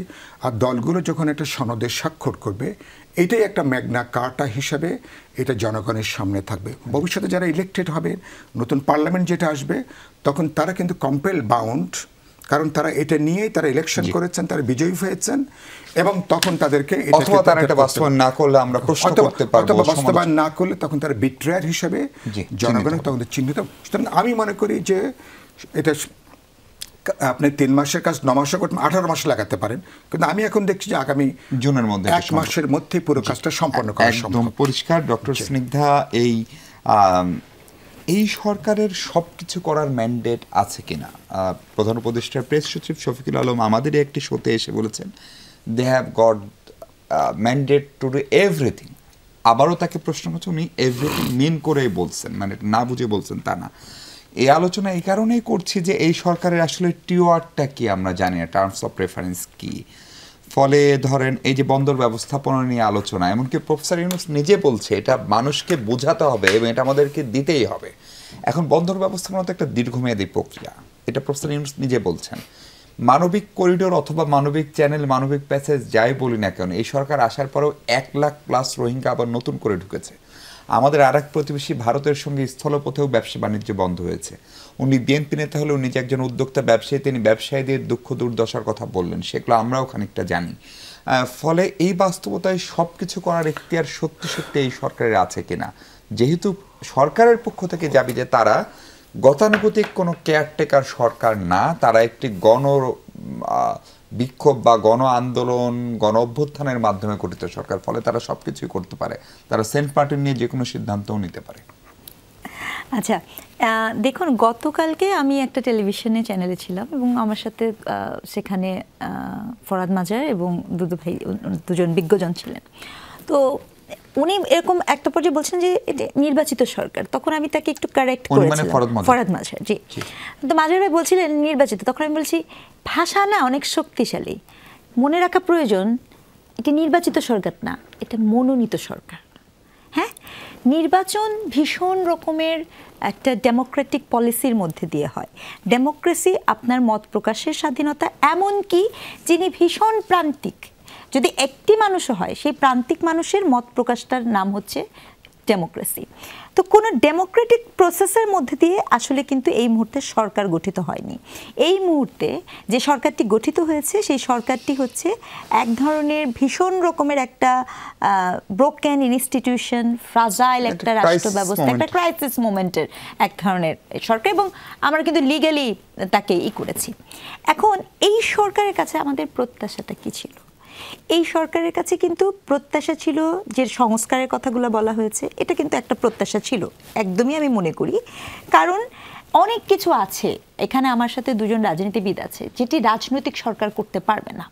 আর দলগুলো যখন একটা সনদে স্বাক্ষর করবে এটাই একটা ম্যাগনা কার্টা হিসাবে এটা জনগণের সামনে থাকবে। ভবিষ্যতে যারা ইলেক্টেড হবে, নতুন পার্লামেন্ট যেটা আসবে, তখন তারা কিন্তু কম্পেল বাউন্ড, কারণ তারা এটা নিয়েই তারা ইলেকশন করেছেন, তারা বিজয়ী হয়েছেন, এবং তখন তাদেরকে বাস্তবায়ন না করলে আমরা প্রশ্ন করতে পারবো, বাস্তবায়ন না করলে তখন তারা বিট্রায়ার হিসেবে জনগণের তখন চিহ্নিত। সুতরাং আমি মনে করি যে এটা আপনি 3 মাসের কাজ 9 মাসে করতে 18 মাস লাগাতে পারেন, কিন্তু আমি এখন দেখছি যে আগামী জুনের মধ্যে 1 মাসের মধ্যে পুরো কাজটা সম্পন্ন করা সম্ভব। একদম পরিষ্কার। ডক্টর স্নিগ্ধা, এই সরকারের সবকিছু করার ম্যান্ডেট আছে কিনা? প্রধান উপদেষ্টার প্রেস সচিব শফিকুল আলম আমাদের একটি শোতে এসে বলেছেন they have got mandate to do everything. আবারও তাকে প্রশ্ন করছে, উনি এভরিথিং মিন করেই বলছেন, মানে না বুঝে বলছেন তা না। এই আলোচনা এই কারণেই করছি যে এই সরকারের আসলে টিওয়ারটা কি আমরা জানি না, টার্মস অফ রেফারেন্স কি। ফলে ধরেন এই যে বন্দর ব্যবস্থাপনা নিয়ে আলোচনা, এমনকি প্রফেসর ইউনূস নিজে বলছে এটা মানুষকে বোঝাতে হবে এবং এটা আমাদেরকে দিতেই হবে। এখন বন্দর ব্যবস্থাপনা তো একটা দীর্ঘমেয়াদী প্রক্রিয়া, এটা প্রফেসর ইউনূস নিজে বলছেন। মানবিক করিডোর অথবা মানবিক চ্যানেল, মানবিক প্যাসেজ যাই বলি না কেন, এই সরকার আসার পরেও 1 লাখ প্লাস রোহিঙ্গা আবার নতুন করে ঢুকেছে। আমাদের আর এক প্রতিবেশী ভারতের সঙ্গে স্থলপথেও ব্যবসা বাণিজ্য বন্ধ হয়েছে। উনি বিএনপি নেতা হলে উনি যে একজন উদ্যোক্তা ব্যবসায়ী, তিনি ব্যবসায়ীদের দুঃখ দুর্দশার কথা বললেন, সেগুলো আমরাও খানিকটা জানি। ফলে এই বাস্তবতায় সব কিছু করার এখতিয়ার সত্যি সত্যি এই সরকারের আছে কিনা, যেহেতু সরকারের পক্ষ থেকে যাবি যে তারা গতানুগতিক কোনো কেয়ারটেকার সরকার না, তারা একটি বিক্ষোভ বা গণ আন্দোলন, গণ অভ্যুত্থানের মাধ্যমে গঠিত সরকার। ফলে তারা সব কিছুই করতে পারে, তারা সেন্ট মার্টিন নিয়ে যে কোনো সিদ্ধান্তও নিতে পারে। আচ্ছা, দেখুন, গতকালকে আমি একটা টেলিভিশনে চ্যানেলে ছিলাম এবং আমার সাথে সেখানে ফরহাদ মাজার এবং দুদু ভাই, দুজন বিজ্ঞজন ছিলেন। তো উনি এরকম একটা পর্যায়ে বলছেন যে এটা নির্বাচিত সরকার। তখন আমি তাকে একটু কারেক্ট করেছিলাম, ফরহাদ মাজার, জি। তো মাজার ভাই বলছিলেন নির্বাচিত, তখন আমি বলছি ভাষা না অনেক শক্তিশালী, মনে রাখা প্রয়োজন এটা নির্বাচিত সরকার না, এটা মনোনীত সরকার। হ্যাঁ, নির্বাচন ভীষণ রকমের একটা ডেমোক্রেটিক পলিসির মধ্যে দিয়ে হয়। ডেমোক্রেসি আপনার মত প্রকাশের স্বাধীনতা, এমনকি যিনি ভীষণ প্রান্তিক, যদি একটি মানুষও হয়, সেই প্রান্তিক মানুষের মত প্রকাশটার নাম হচ্ছে ডেমোক্রেসি। তো কোনো ডেমোক্রেটিক প্রসেসের মধ্যে দিয়ে আসলে কিন্তু এই মুহূর্তে সরকার গঠিত হয়নি। এই মুহূর্তে যে সরকারটি গঠিত হয়েছে, সেই সরকারটি হচ্ছে এক ধরনের ভীষণ রকমের একটা ব্রোকেন ইনস্টিটিউশন, ফ্রাজাইল একটা রাষ্ট্র ব্যবস্থা, একটা ক্রাইসিস মোমেন্টের এক ধরনের সরকার, এবং আমরা কিন্তু লিগ্যালি তাকে করেছি। এখন এই সরকারের কাছে আমাদের প্রত্যাশাটা কি ছিল? এই সরকারের কাছে কিন্তু প্রত্যাশা ছিল যে সংস্কারের কথাগুলো বলা হয়েছে, এটা কিন্তু একটা প্রত্যাশা ছিল, একদমই আমি মনে করি। কারণ অনেক কিছু আছে এখানে, আমার সাথে দুজন রাজনীতিবিদ আছে, যেটি রাজনৈতিক সরকার করতে পারবে না।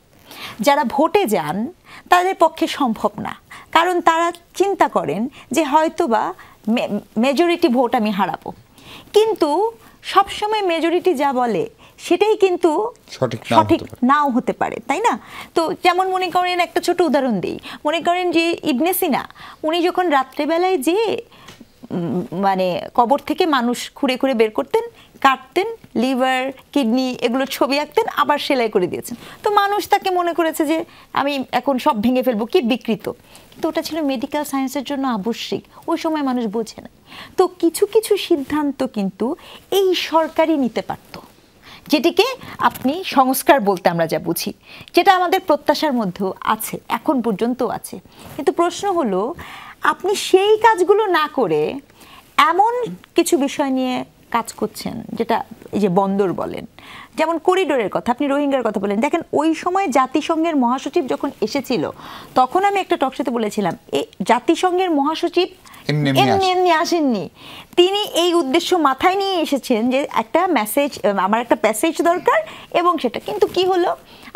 যারা ভোটে যান তাদের পক্ষে সম্ভব না, কারণ তারা চিন্তা করেন যে হয়তোবা মেজরিটি ভোট আমি হারাবো, কিন্তু সবসময় মেজরিটি যা বলে সেটাই কিন্তু সঠিক নাও হতে পারে, তাই না? তো যেমন মনে করেন, একটা ছোট উদাহরণ দিই, মনে করেন যে ইবনে সিনা, উনি যখন রাত্রেবেলায় যে মানে কবর থেকে মানুষ খুঁড়ে খুঁড়ে বের করতেন, কাটতেন, লিভার, কিডনি এগুলো ছবি আঁকতেন, আবার সেলাই করে দিয়েছেন। তো মানুষ তাকে মনে করেছে যে আমি এখন সব ভেঙে ফেলবো, কি বিকৃত। কিন্তু ওটা ছিল মেডিকেল সায়েন্সের জন্য আবশ্যিক, ওই সময় মানুষ বোঝে না। তো কিছু কিছু সিদ্ধান্ত কিন্তু এই সরকারই নিতে পারতো, যেটিকে আপনি সংস্কার বলতে আমরা যা বুঝি, যেটা আমাদের প্রত্যাশার মধ্যেও আছে, এখন পর্যন্ত আছে। কিন্তু প্রশ্ন হলো, আপনি সেই কাজগুলো না করে এমন কিছু বিষয় নিয়ে কাজ করছেন যেটা এই যে বন্দর বলেন, যেমন করিডোরের কথা, আপনি রোহিঙ্গার কথা বলেন, দেখেন ওই সময় জাতিসংঘের মহাসচিব যখন এসেছিল তখন আমি একটা টকশোতে বলেছিলাম জাতিসংঘের মহাসচিব এমনি আসেননি, তিনি এই উদ্দেশ্য মাথায় নিয়ে এসেছেন যে একটা মেসেজ, আমার একটা প্যাসেজ দরকার, এবং সেটা কিন্তু কি হলো,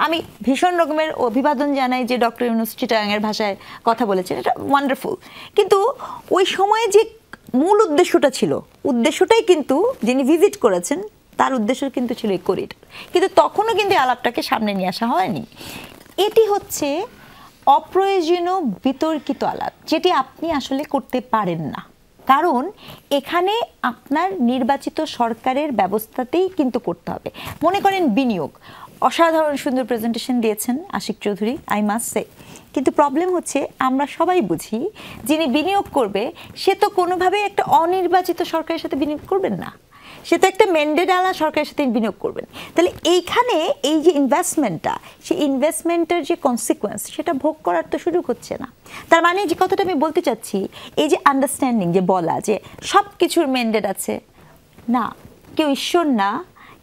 আমি ভীষণ রকমের অভিবাদন জানাই যে ডক্টর ইউনূস চিটাগাংয়ের ভাষায় কথা বলেছেন, এটা ওয়ান্ডারফুল, কিন্তু ওই সময়ে যে মূল উদ্দেশ্যটা ছিল, উদ্দেশ্যটাই কিন্তু যিনি ভিজিট করেছেন তার উদ্দেশ্য কিন্তু ছিল এই করিডোর, কিন্তু তখনও কিন্তু আলাপটাকে সামনে নিয়ে আসা হয়নি। এটি হচ্ছে অপ্রয়োজনীয় বিতর্কিত আলাপ, যেটি আপনি আসলে করতে পারেন না, কারণ এখানে আপনার নির্বাচিত সরকারের ব্যবস্থাতেই কিন্তু করতে হবে। মনে করেন বিনিয়োগ, অসাধারণ সুন্দর প্রেজেন্টেশন দিয়েছেন Ashiq Chowdhury, I must say, কিন্তু প্রবলেম হচ্ছে আমরা সবাই বুঝি যিনি বিনিয়োগ করবে সে তো কোনোভাবেই একটা অনির্বাচিত সরকারের সাথে বিনিয়োগ করবেন না, সে তো একটা ম্যান্ডেট আলা সরকারের সাথে বিনিয়োগ করবেন। তাহলে এইখানে এই যে ইনভেস্টমেন্টটা, সেই ইনভেস্টমেন্টের যে কনসিকুয়েন্স সেটা ভোগ করার তো সুযোগ হচ্ছে না। তার মানে যে কথাটা আমি বলতে চাচ্ছি, এই যে আন্ডারস্ট্যান্ডিং, যে বলা যে সব কিছুর ম্যান্ডেট আছে, না, কেউ ঈশ্বর না,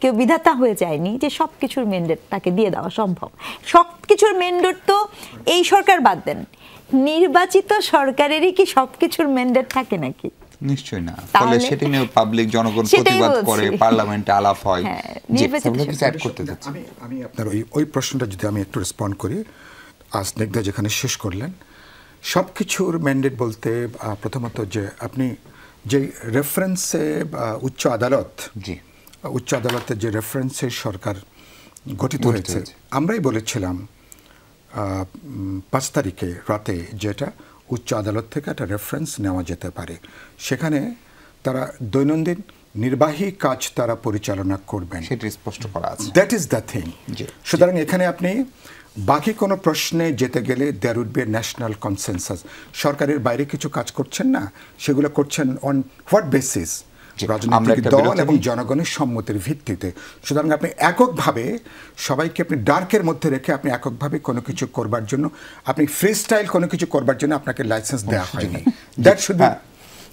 কেউ বিধাতা হয়ে যায়নি যে সব কিছুর ম্যান্ডেট তাকে দিয়ে দেওয়া সম্ভব। সব কিছুর ম্যান্ডেট তো এই সরকার বাদ দেন, নির্বাচিত সরকারেরই কি সব কিছুর ম্যান্ডেট থাকে নাকি? নিশ্চয়ই না। ফলে সেটা নিয়ে পাবলিক জনগণ প্রতিবাদ করে, পার্লামেন্টে আলাপ হয়। আমি আপনার ওই প্রশ্নটা যদি আমি একটু রেসপন্ড করি, স্নিগ্ধা যেখানে শেষ করলেন, সব কিছুর ম্যান্ডেট বলতে প্রথমত যে আপনি যে রেফারেন্সে উচ্চ আদালত, উচ্চ আদালতের যে রেফারেন্সে সরকার গঠিত হয়েছে, আমরাই বলেছিলাম 5 তারিখে রাতে যেটা উচ্চ আদালত থেকে একটা রেফারেন্স নেওয়া যেতে পারে, সেখানে তারা দৈনন্দিন নির্বাহী কাজ তারা পরিচালনা করবেন, সেটা স্পষ্ট করা আছে। That is the thing. সুতরাং এখানে আপনি বাকি কোনো প্রশ্নে যেতে গেলে there would be a national consensus. সরকারের বাইরে কিছু কাজ করছেন না, সেগুলো করছেন অন হোয়াট বেসিস? রাজনৈতিক দল এবং জনগণের সম্মতির ভিত্তিতে। সুতরাং আপনি এককভাবে সবাইকে আপনি ডার্কের মধ্যে রেখে আপনি এককভাবে কোনো কিছু করবার জন্য, আপনি ফ্রি স্টাইল কোনো কিছু করবার জন্য আপনাকে লাইসেন্স দেওয়া হয়নি। That should be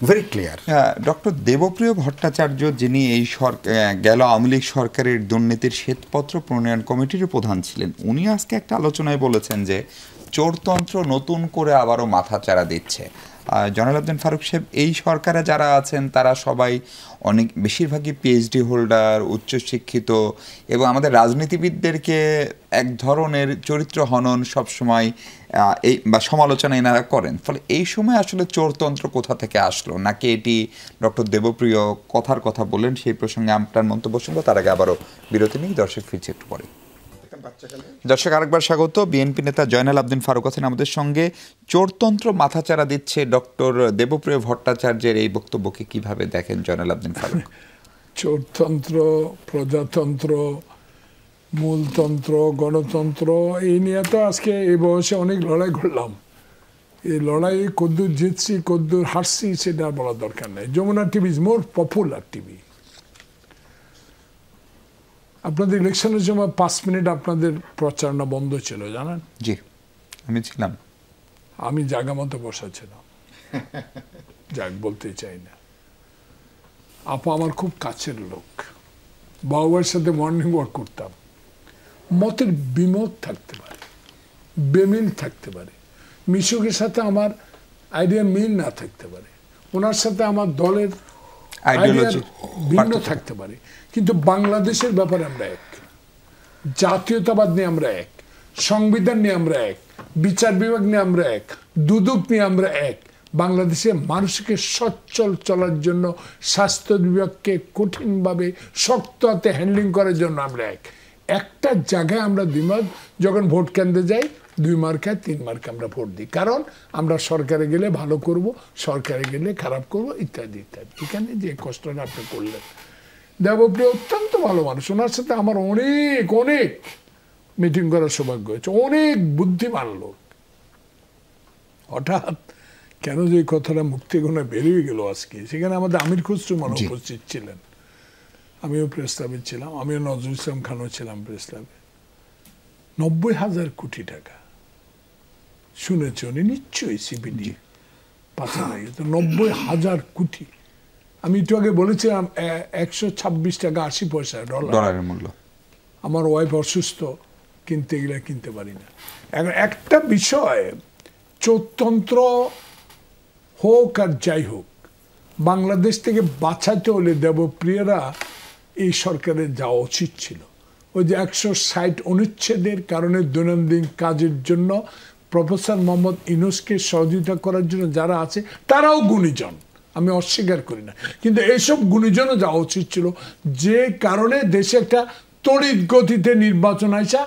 very clear. Doctor Debapriya Bhattacharya, যিনি এই গেল আওয়ামী লীগ সরকারের দুর্নীতির শ্বেতপত্র প্রণয়ন কমিটির প্রধান ছিলেন, উনি আজকে একটা আলোচনায় বলেছেন যে চোরতন্ত্র নতুন করে আবারও মাথাচাড়া দিচ্ছে। জয়নাল আবদিন ফারুক সাহেব, এই সরকারে যারা আছেন তারা সবাই অনেক বেশিরভাগই পিএইচডি হোল্ডার, উচ্চশিক্ষিত, এবং আমাদের রাজনীতিবিদদেরকে এক ধরনের চরিত্র হনন সবসময় এই বা সমালোচনা এনারা করেন। ফলে এই সময় আসলে চোরতন্ত্র কোথা থেকে আসলো, নাকি এটি ডক্টর দেবপ্রিয় কথার কথা বললেন? সেই প্রসঙ্গে আপনার মন্তব্য শুনবো, তার আগে আবারও বিরতি নিয়ে দর্শক ফিরছে একটু পরে। দর্শক আরেকবার স্বাগত। বিএনপি নেতা জয়নাল আবদিন ফারুক আছেন আমাদের সঙ্গে। চোরতন্ত্র মাথাচাড়া দিচ্ছে ডক্টর দেবপ্রিয় ভট্টাচার্যের এই বক্তব্যকে কিভাবে দেখেন জয়নাল আবদিন ফারুক? চোরতন্ত্র, প্রজাতন্ত্র, মূলতন্ত্র, গণতন্ত্র, এই নিয়ে তো আজকে এই বয়সে অনেক লড়াই করলাম। এই লড়াই কদ্দূর জিতছি কদ্দূর হারছি সেটা বলার দরকার নেই। Jamuna TV is more popular TV. আপনাদের ইলেকশনের সময় 5 মিনিট আপনাদের প্রচারণা বন্ধ ছিল, জানেন? জি, আমি ছিলাম। আমি জায়গা মতো বসা ছিলাম, যাক বলতে চাই না। আপা আমার খুব কাছের লোক, বাবার সাথে মর্নিং ওয়াক করতাম। মতের বিমত থাকতে পারে, বেমিল থাকতে পারে, মিশুকের সাথে আমার আইডিয়া মিল না থাকতে পারে, ওনার সাথে আমার দলের আইডিয়ার ভিন্ন থাকতে পারে, কিন্তু বাংলাদেশের ব্যাপারে আমরা এক, জাতীয়তাবাদ নিয়ে আমরা এক, সংবিধান নিয়ে আমরা এক, বিচার বিভাগ নিয়ে আমরা এক, দুদক নিয়ে আমরা এক, বাংলাদেশের মানুষকে সচ্ছল চলার জন্য স্বাস্থ্য বিভাগকে কঠিনভাবে শক্ত হাতে হ্যান্ডলিং করার জন্য আমরা এক। একটা জায়গায় আমরা দ্বিমত, যখন ভোট কেন্দ্রে যাই 2 মার্কায় 3 মার্কা আমরা ভোট দিই, কারণ আমরা সরকারে গেলে ভালো করব, সরকারে গেলে খারাপ করব, ইত্যাদি ইত্যাদি। এখানে যে কষ্টটা আপনি করলেন, দেবপ্রিয় অত্যন্ত ভালো মানুষ, ওনার সাথে আমার অনেক অনেক মিটিং করার সৌভাগ্য হয়েছে, অনেক বুদ্ধিমান লোক। হঠাৎ কেন যে কথাটা মুক্তিগণে বেরিয়ে গেল আজকে, সেখানে আমাদের আমির খুসরু মনে উপস্থিত ছিলেন, আমিও প্রেস ক্লাবে ছিলাম, আমিও নজরুল ইসলাম খানও ছিলাম প্রেস ক্লাবে। 90,000 কোটি টাকা শুনেছি উনি নিশ্চয়ই সিবিডি 90,000 কোটি। আমি একটু আগে বলেছিলাম 126 টাকা 80 পয়সা ডলারের মূল্য। আমার ওয়াইফ অসুস্থ, কিনতে গেলে কিনতে পারি না। এখন একটা বিষয়, চোরতন্ত্র হোক আর যাই হোক, বাংলাদেশ থেকে বাঁচাতে হলে দেবপ্রিয়রা এই সরকারের যাওয়া উচিত ছিল। ওই যে 160 অনুচ্ছেদের কারণে দৈনন্দিন কাজের জন্য প্রফেসর মোহাম্মদ ইউনূসকে সহযোগিতা করার জন্য যারা আছে তারাও গুণীজন, আমি অস্বীকার করি না, কিন্তু এইসব গুণীজনও যাওয়া উচিত ছিল, যে কারণে দেশে একটা তড়িৎ গতিতে নির্বাচন আসা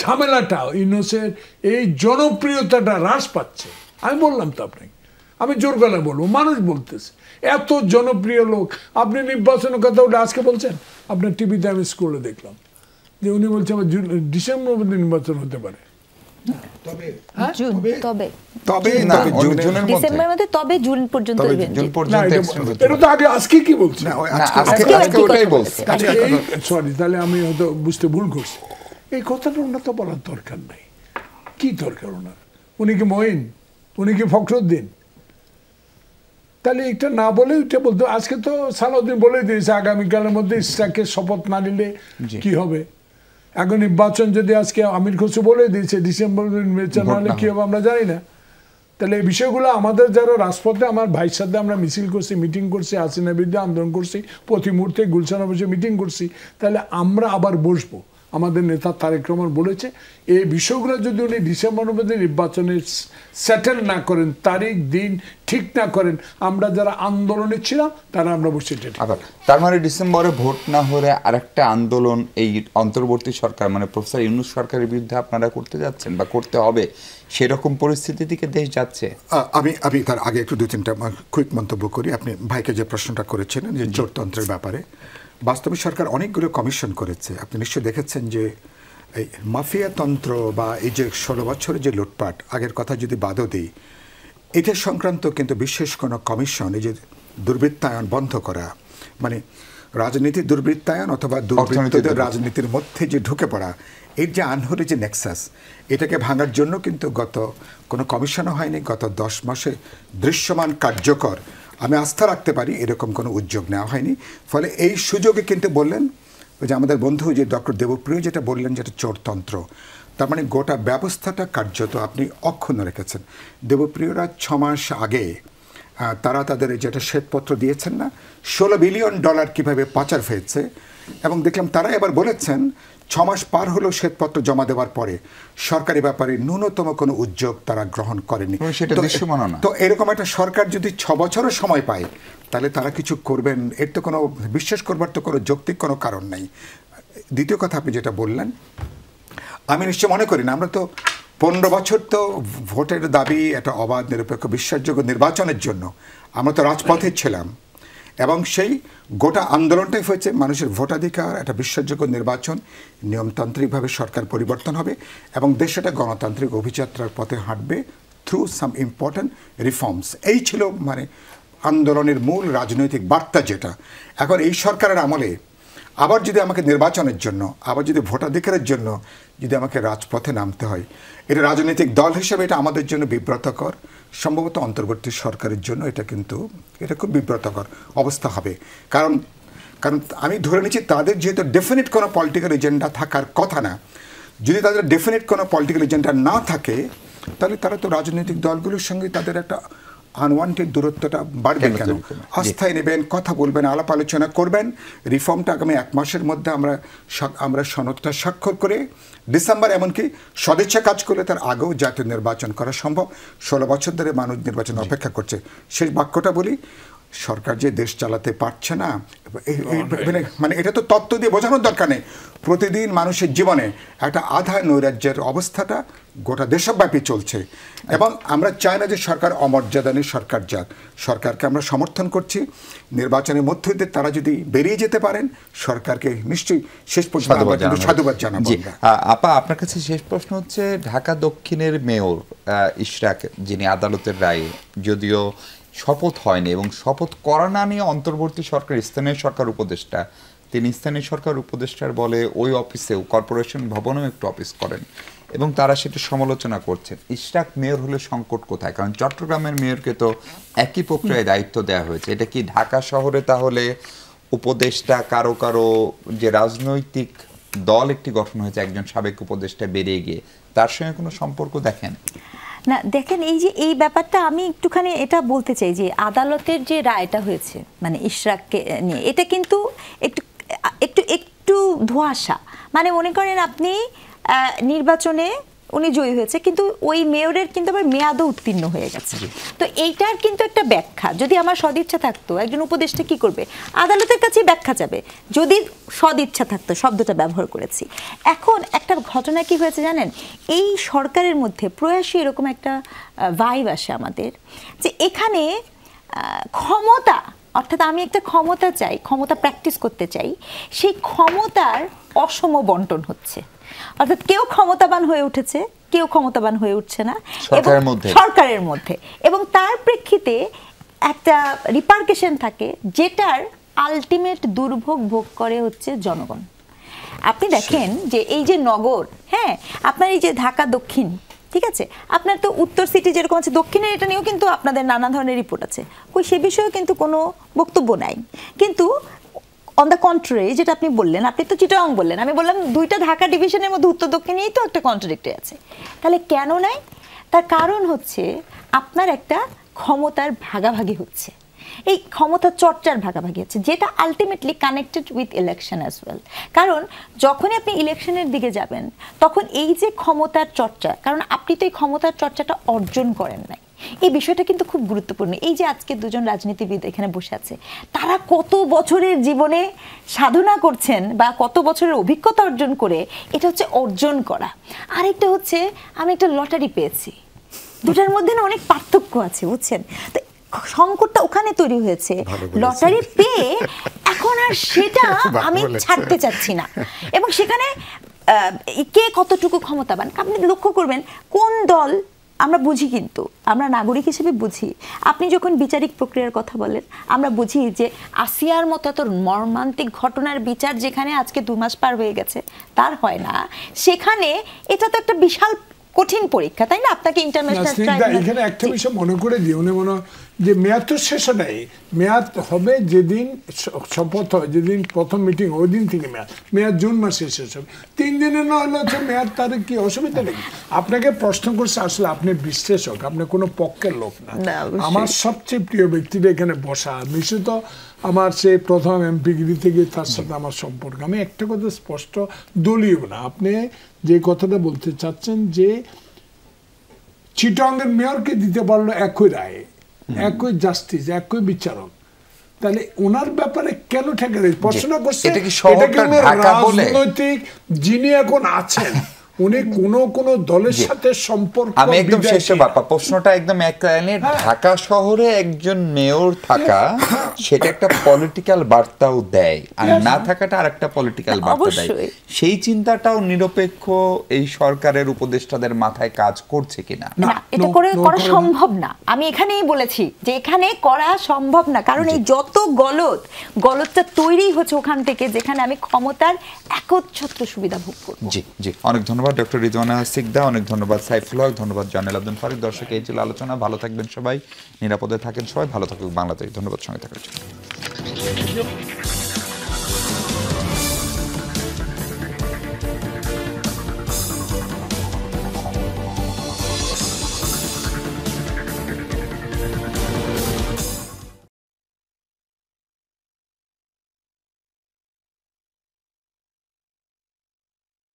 ঝামেলাটা, ইউনূসের এই জনপ্রিয়তাটা হ্রাস পাচ্ছে। আমি বললাম তো আপনাকে, আমি জোর গলায় বলবো, মানুষ বলতেছে এত জনপ্রিয় লোক, আপনি নির্বাচনের কথা ওটা আজকে বলছেন। আপনার টিভিতে আমি স্কুলে দেখলাম যে উনি বলছে আমার ডিসেম্বর মধ্যে নির্বাচন হতে পারে, এটা তো আগে আজকে কি বলছে, সরি তাহলে আমি হয়তো বুঝতে ভুল করছি। এই কথাটা ওনার তো বলার দরকার নাই, কি দরকার ওনার? উনি কি মঈন, উনি কি ফখরুদ্দিন? তাহলে এটা না বলে এটা বলতো। আজকে তো সালাউদ্দিন বলে দিয়েছে আগামীকালের মধ্যে ইসরাকে শপথ না নিলে কি হবে। এখন নির্বাচন যদি আজকে আমির খসরু বলে দিয়েছে ডিসেম্বর নির্বাচন হলে কি হবে আমরা জানি না। তাহলে এই বিষয়গুলো আমাদের যারা রাজপথে, আমার ভাইয়ের সাথে আমরা মিছিল করছি, মিটিং করছি, হাসিনা বিরুদ্ধে আন্দোলন করছি, প্রতি মুহূর্তে গুলশান অফিসে মিটিং করছি, তাহলে আমরা আবার বসবো। আমাদের নেতা তারেক রহমান বলেছে এই বিষয়গুলো যদি উনি ডিসেম্বরের মধ্যে নির্বাচনে সেটেল না করেন, তারিখ দিন ঠিক না করেন, আমরা যারা আন্দোলনে ছিলাম তারা আমরা বসে। আবার তার মানে ডিসেম্বরে ভোট না হলে আরেকটা আন্দোলন এই অন্তর্বর্তী সরকার মানে প্রফেসর ইউনূস সরকারের বিরুদ্ধে আপনারা করতে যাচ্ছেন বা করতে হবে, সেরকম পরিস্থিতি থেকে দেশ যাচ্ছে। আমি তার আগে একটু 2-3টা কুইক মন্তব্য করি। আপনি ভাইকে যে প্রশ্নটা করেছিলেন যে চোরতন্ত্রের ব্যাপারে, বাস্তবে সরকার অনেকগুলো কমিশন করেছে। আপনি নিশ্চয়ই দেখেছেন যে এই মাফিয়াতন্ত্র বা এই যে 16 বছরের যে লুটপাট, আগের কথা যদি বাদও দিই, এটা সংক্রান্ত কিন্তু বিশেষ কোনো কমিশন, এই যে দুর্বৃত্তায়ন বন্ধ করা, মানে রাজনীতি দুর্বৃত্তায়ন অথবা দুর্বৃত্তদের রাজনীতির মধ্যে যে ঢুকে পড়া, এর যে আনহরি যে নেক্সাস, এটাকে ভাঙার জন্য কিন্তু গত কোনো কমিশনও হয়নি। গত 10 মাসে দৃশ্যমান কার্যকর আমি আস্থা রাখতে পারি এরকম কোনো উদ্যোগ নেওয়া হয়নি। ফলে এই সুযোগে কিন্তু বললেন ওই যে আমাদের বন্ধু যে ডক্টর দেবপ্রিয় যেটা বললেন, যেটা চোরতন্ত্র, তার মানে গোটা ব্যবস্থাটা কার্যত আপনি অক্ষুণ্ণ রেখেছেন। দেবপ্রিয়রা 6 মাস আগে তারা তাদের যেটা শ্বেতপত্র দিয়েছেন না, $16 বিলিয়ন কীভাবে পাচার হয়েছে, এবং দেখলাম তারা এবার বলেছেন 6 মাস পার হলেও শ্বেতপত্র জমা দেওয়ার পরে সরকারি ব্যাপারে ন্যূনতম কোনো উদ্যোগ তারা গ্রহণ করেনি। তো এরকম একটা সরকার যদি 6 বছরের সময় পায়, তাহলে তারা কিছু করবেন, এর তো কোনো বিশ্বাস করবার তো কোনো যৌক্তিক কোনো কারণ নেই। দ্বিতীয় কথা আপনি যেটা বললেন, আমি নিশ্চয় মনে করি না, আমরা তো 15 বছর তো ভোটের দাবি, একটা অবাধ নিরপেক্ষ বিশ্বাসযোগ্য নির্বাচনের জন্য আমরা তো রাজপথে ছিলাম, এবং সেই গোটা আন্দোলনটাই হয়েছে মানুষের ভোটাধিকার, একটা বিশ্বাসযোগ্য নির্বাচন, নিয়মতান্ত্রিকভাবে সরকার পরিবর্তন হবে এবং দেশ একটা গণতান্ত্রিক অভিযাত্রার পথে হাঁটবে থ্রু সাম ইম্পর্ট্যান্ট রিফর্মস। এই ছিল মানে আন্দোলনের মূল রাজনৈতিক বার্তা যেটা। এখন এই সরকারের আমলে আবার যদি আমাকে নির্বাচনের জন্য, আবার যদি ভোটাধিকারের জন্য যদি আমাকে রাজপথে নামতে হয়, এটা রাজনৈতিক দল হিসেবে এটা আমাদের জন্য বিব্রতকর, সম্ভবত অন্তর্বর্তী সরকারের জন্য এটা খুব বিব্রতকর অবস্থা হবে। কারণ আমি ধরে নিচ্ছি তাদের যেহেতু ডেফিনিট কোনো পলিটিক্যাল এজেন্ডা থাকার কথা না, যদি তাদের ডেফিনিট কোনো পলিটিক্যাল এজেন্ডা না থাকে, তাহলে তারা তো রাজনৈতিক দলগুলোর সঙ্গে তাদের একটা আনওয়ান্টেড দূরত্বটা বাড়বে কেন? আস্থায় নেবেন, কথা বলবেন, আলাপ আলোচনা করবেন, রিফর্মটা আগামী 1 মাসের মধ্যে আমরা সনদটা স্বাক্ষর করে ডিসেম্বর, এমনকি সদিচ্ছা কাজ করলে তার আগেও জাতীয় নির্বাচন করা সম্ভব। 16 বছর ধরে মানুষ নির্বাচন অপেক্ষা করছে। শেষ বাক্যটা বলি, সরকার যে দেশ চালাতে পারছে না, মানে এটা তো তত্ত্ব দিয়ে বোঝানোর দরকার নেই। প্রতিদিন মানুষের জীবনে একটা আধা নৈরাজ্যের অবস্থাটা গোটা দেশব্যাপী চলছে, এবং আমরা চাই না যে সরকার অমর্যাদানী সরকার যাক। সরকারকে আমরা সমর্থন করছি, নির্বাচনের মধ্য দিয়ে তারা যদি বেরিয়ে যেতে পারেন, সরকারকে নিশ্চয়ই শেষ পর্যন্ত সাধুবাদ জানাবো। আপা, আপনার কাছে শেষ প্রশ্ন হচ্ছে, ঢাকা দক্ষিণের মেয়র ইশরাক, যিনি আদালতের রায়ে যদিও শপথ হয়নি এবং শপথ করা না নিয়ে অন্তর্বর্তী সরকার স্থানীয় সরকার উপদেষ্টা, তিনি স্থানীয় সরকার উপদেষ্টার বলে ওই অফিসেও কর্পোরেশন ভবনেও একটু অফিস করেন, এবং তারা সেটা সমালোচনা করছেন। ইশরাক মেয়র হলে সংকট কোথায়? কারণ চট্টগ্রামের মেয়রকে তো একই প্রক্রিয়ায় দায়িত্ব দেওয়া হয়েছে। এটা কি ঢাকা শহরে তাহলে উপদেষ্টা কারো কারো যে রাজনৈতিক দল একটি গঠন হয়েছে, একজন সাবেক উপদেষ্টা বেরিয়ে গিয়ে, তার সঙ্গে কোনো সম্পর্ক দেখেন? না দেখেন, এই যে এই ব্যাপারটা আমি একটুখানি এটা বলতে চাই যে আদালতের যে রায়টা হয়েছে মানে ইশরাককে নিয়ে, এটা কিন্তু একটু একটু একটু ধোঁয়াশা। মানে মনে করেন আপনি নির্বাচনে উনি জয়ী হয়েছে, কিন্তু ওই মেয়রের কিন্তু আবার মেয়াদও উত্তীর্ণ হয়ে গেছে। তো এইটার কিন্তু একটা ব্যাখ্যা, যদি আমার সদিচ্ছা থাকতো একজন উপদেষ্টা কি করবে, আদালতের কাছেই ব্যাখ্যা যাবে, যদি সদিচ্ছা থাকতো, শব্দটা ব্যবহার করেছি। এখন একটা ঘটনা কি হয়েছে জানেন, এই সরকারের মধ্যে প্রয়াসী এরকম একটা ভাইব আসে আমাদের, যে এখানে ক্ষমতা, অর্থাৎ আমি একটা ক্ষমতা চাই, ক্ষমতা প্র্যাকটিস করতে চাই, সেই ক্ষমতার অসম বন্টন হচ্ছে। অর্থাৎ কেউ ক্ষমতাবান হয়ে উঠেছে, কেউ ক্ষমতাবান হয়ে উঠছে না সরকারের মধ্যে, এবং তার প্রেক্ষিতে একটা রিপার্কেশন থাকে যেটার আলটিমেট দুর্ভোগ ভোগ করে হচ্ছে জনগণ। আপনি দেখেন যে এই যে নগর, হ্যাঁ আপনার এই যে ঢাকা দক্ষিণ, ঠিক আছে, আপনার তো উত্তর সিটি যেরকম আছে, দক্ষিণের এটা নিয়েও কিন্তু আপনাদের নানা ধরনের রিপোর্ট আছে, কই সে বিষয়েও কিন্তু কোনো বক্তব্য নাই। কিন্তু অন দ্য কন্ট্রারি, যেটা আপনি বললেন, আপনি তো চিটাগং বললেন, আমি বললাম দুইটা ঢাকা ডিভিশনের মধ্যে উত্তর দক্ষিণেই তো একটা কন্ট্রাডিক্টরি আছে। তাহলে কেন নাই? তার কারণ হচ্ছে আপনার একটা ক্ষমতার ভাগাভাগি হচ্ছে, এই ক্ষমতা চর্চার ভাগাভাগি হচ্ছে, যেটা ultimately connected with election as well. কারণ যখনই আপনি ইলেকশনের দিকে যাবেন, তখন এই যে ক্ষমতার চর্চা, কারণ আপনি তো এই ক্ষমতার চর্চাটা অর্জন করেন নাই, এই বিষয়টা কিন্তু খুব গুরুত্বপূর্ণ। এই যে আজকে দুজন রাজনীতিবিদ এখানে বসে আছে, তারা কত বছরের জীবনে সাধনা করছেন বা কত বছরের অভিজ্ঞতা অর্জন করে, এটা হচ্ছে অর্জন করা। আরেকটা হচ্ছে আমি একটা লটারি পেয়েছি, দুটার মধ্যে না অনেক পার্থক্য আছে, বুঝছেন? তো সংকটটা ওখানে তৈরি হয়েছে, লটারি পেয়ে এখন আর সেটা আমি ছাড়তে চাচ্ছি না। এবং সেখানে কে কতটুকু ক্ষমতাবান আপনি লক্ষ্য করবেন, কোন দল আমরা বুঝি, কিন্তু আমরা নাগরিক হিসেবে বুঝি। আপনি যখন বিচারিক প্রক্রিয়ার কথা বলেন, আমরা বুঝি যে আসিয়ার মতো এত মর্মান্তিক ঘটনার বিচার যেখানে আজকে 2 মাস পার হয়ে গেছে তার হয় না, সেখানে এটা তো একটা বিশাল কঠিন পরীক্ষা, তাই না? আপনাকে ইন্টারন্যাশনাল ট্রাইব্যুনাল, এখানে একটা বিষয় মনে করে দিই, উনি মনে যে মেয়াদ তো শেষ নাই, মেয়াদ হবে যেদিন শপথ হয়, যেদিন প্রথম মিটিং, ওই দিন থেকে মেয়াদ জুন মাসে শেষ হবে। 3 দিনে না হলে হচ্ছে মেয়াদ, তার কি অসুবিধা নেই? আপনাকে প্রশ্ন করছে, আসলে আপনি বিশ্লেষক, আপনি কোনো পক্ষের লোক না। আমার সবচেয়ে প্রিয় ব্যক্তিটা এখানে বসা, নিশ্চিত আমার সেই প্রথম এমপিগিরি থেকে তার সাথে আমার সম্পর্ক। আমি একটা কথা স্পষ্ট, দলীয় না, আপনি যে কথাটা বলতে চাচ্ছেন যে চিটাগংয়ের মেয়রকে দিতে পারলো একই রায়, একই জাস্টিস, একই বিচারক, তাহলে ওনার ব্যাপারে কেন ঠেকে দেয়? প্রশ্ন করছে রাজনৈতিক যিনি এখন আছেন, উনি কোন দলের সাথে সম্পর্ক, আমি একদম শেষে প্রশ্নটা একদম এক লাইনে, ঢাকা শহরে একজন মেয়র থাকা সেটা একটা পলিটিক্যাল বার্তাও দেয়, আর না থাকাটা আরেকটা পলিটিক্যাল বার্তা দেয়। সেই চিন্তাটাও নিরপেক্ষ এই সরকারের উপদেষ্টাদের মাথায় কাজ করছে কিনা? না, এটা করা সম্ভব না। আমি এখানেই বলেছি যে এখানে করা সম্ভব না, কারণ এই যত গলতটা তৈরি হচ্ছে ওখান থেকে, যেখানে আমি ক্ষমতার একচ্ছত্র সুবিধা ভোগ করব। জি জি, অনেক ধন্যবাদ ডক্টর রিজওয়ানা সিকদার, অনেক ধন্যবাদ সাইফুল হক, ধন্যবাদ জয়নাল আবদিন ফারুক। দর্শক, এই ছিল আলোচনা। ভালো থাকবেন সবাই, নিরাপদে থাকেন সবাই, ভালো থাকুক বাংলাদেশ। ধন্যবাদ সঙ্গে থাকার জন্য।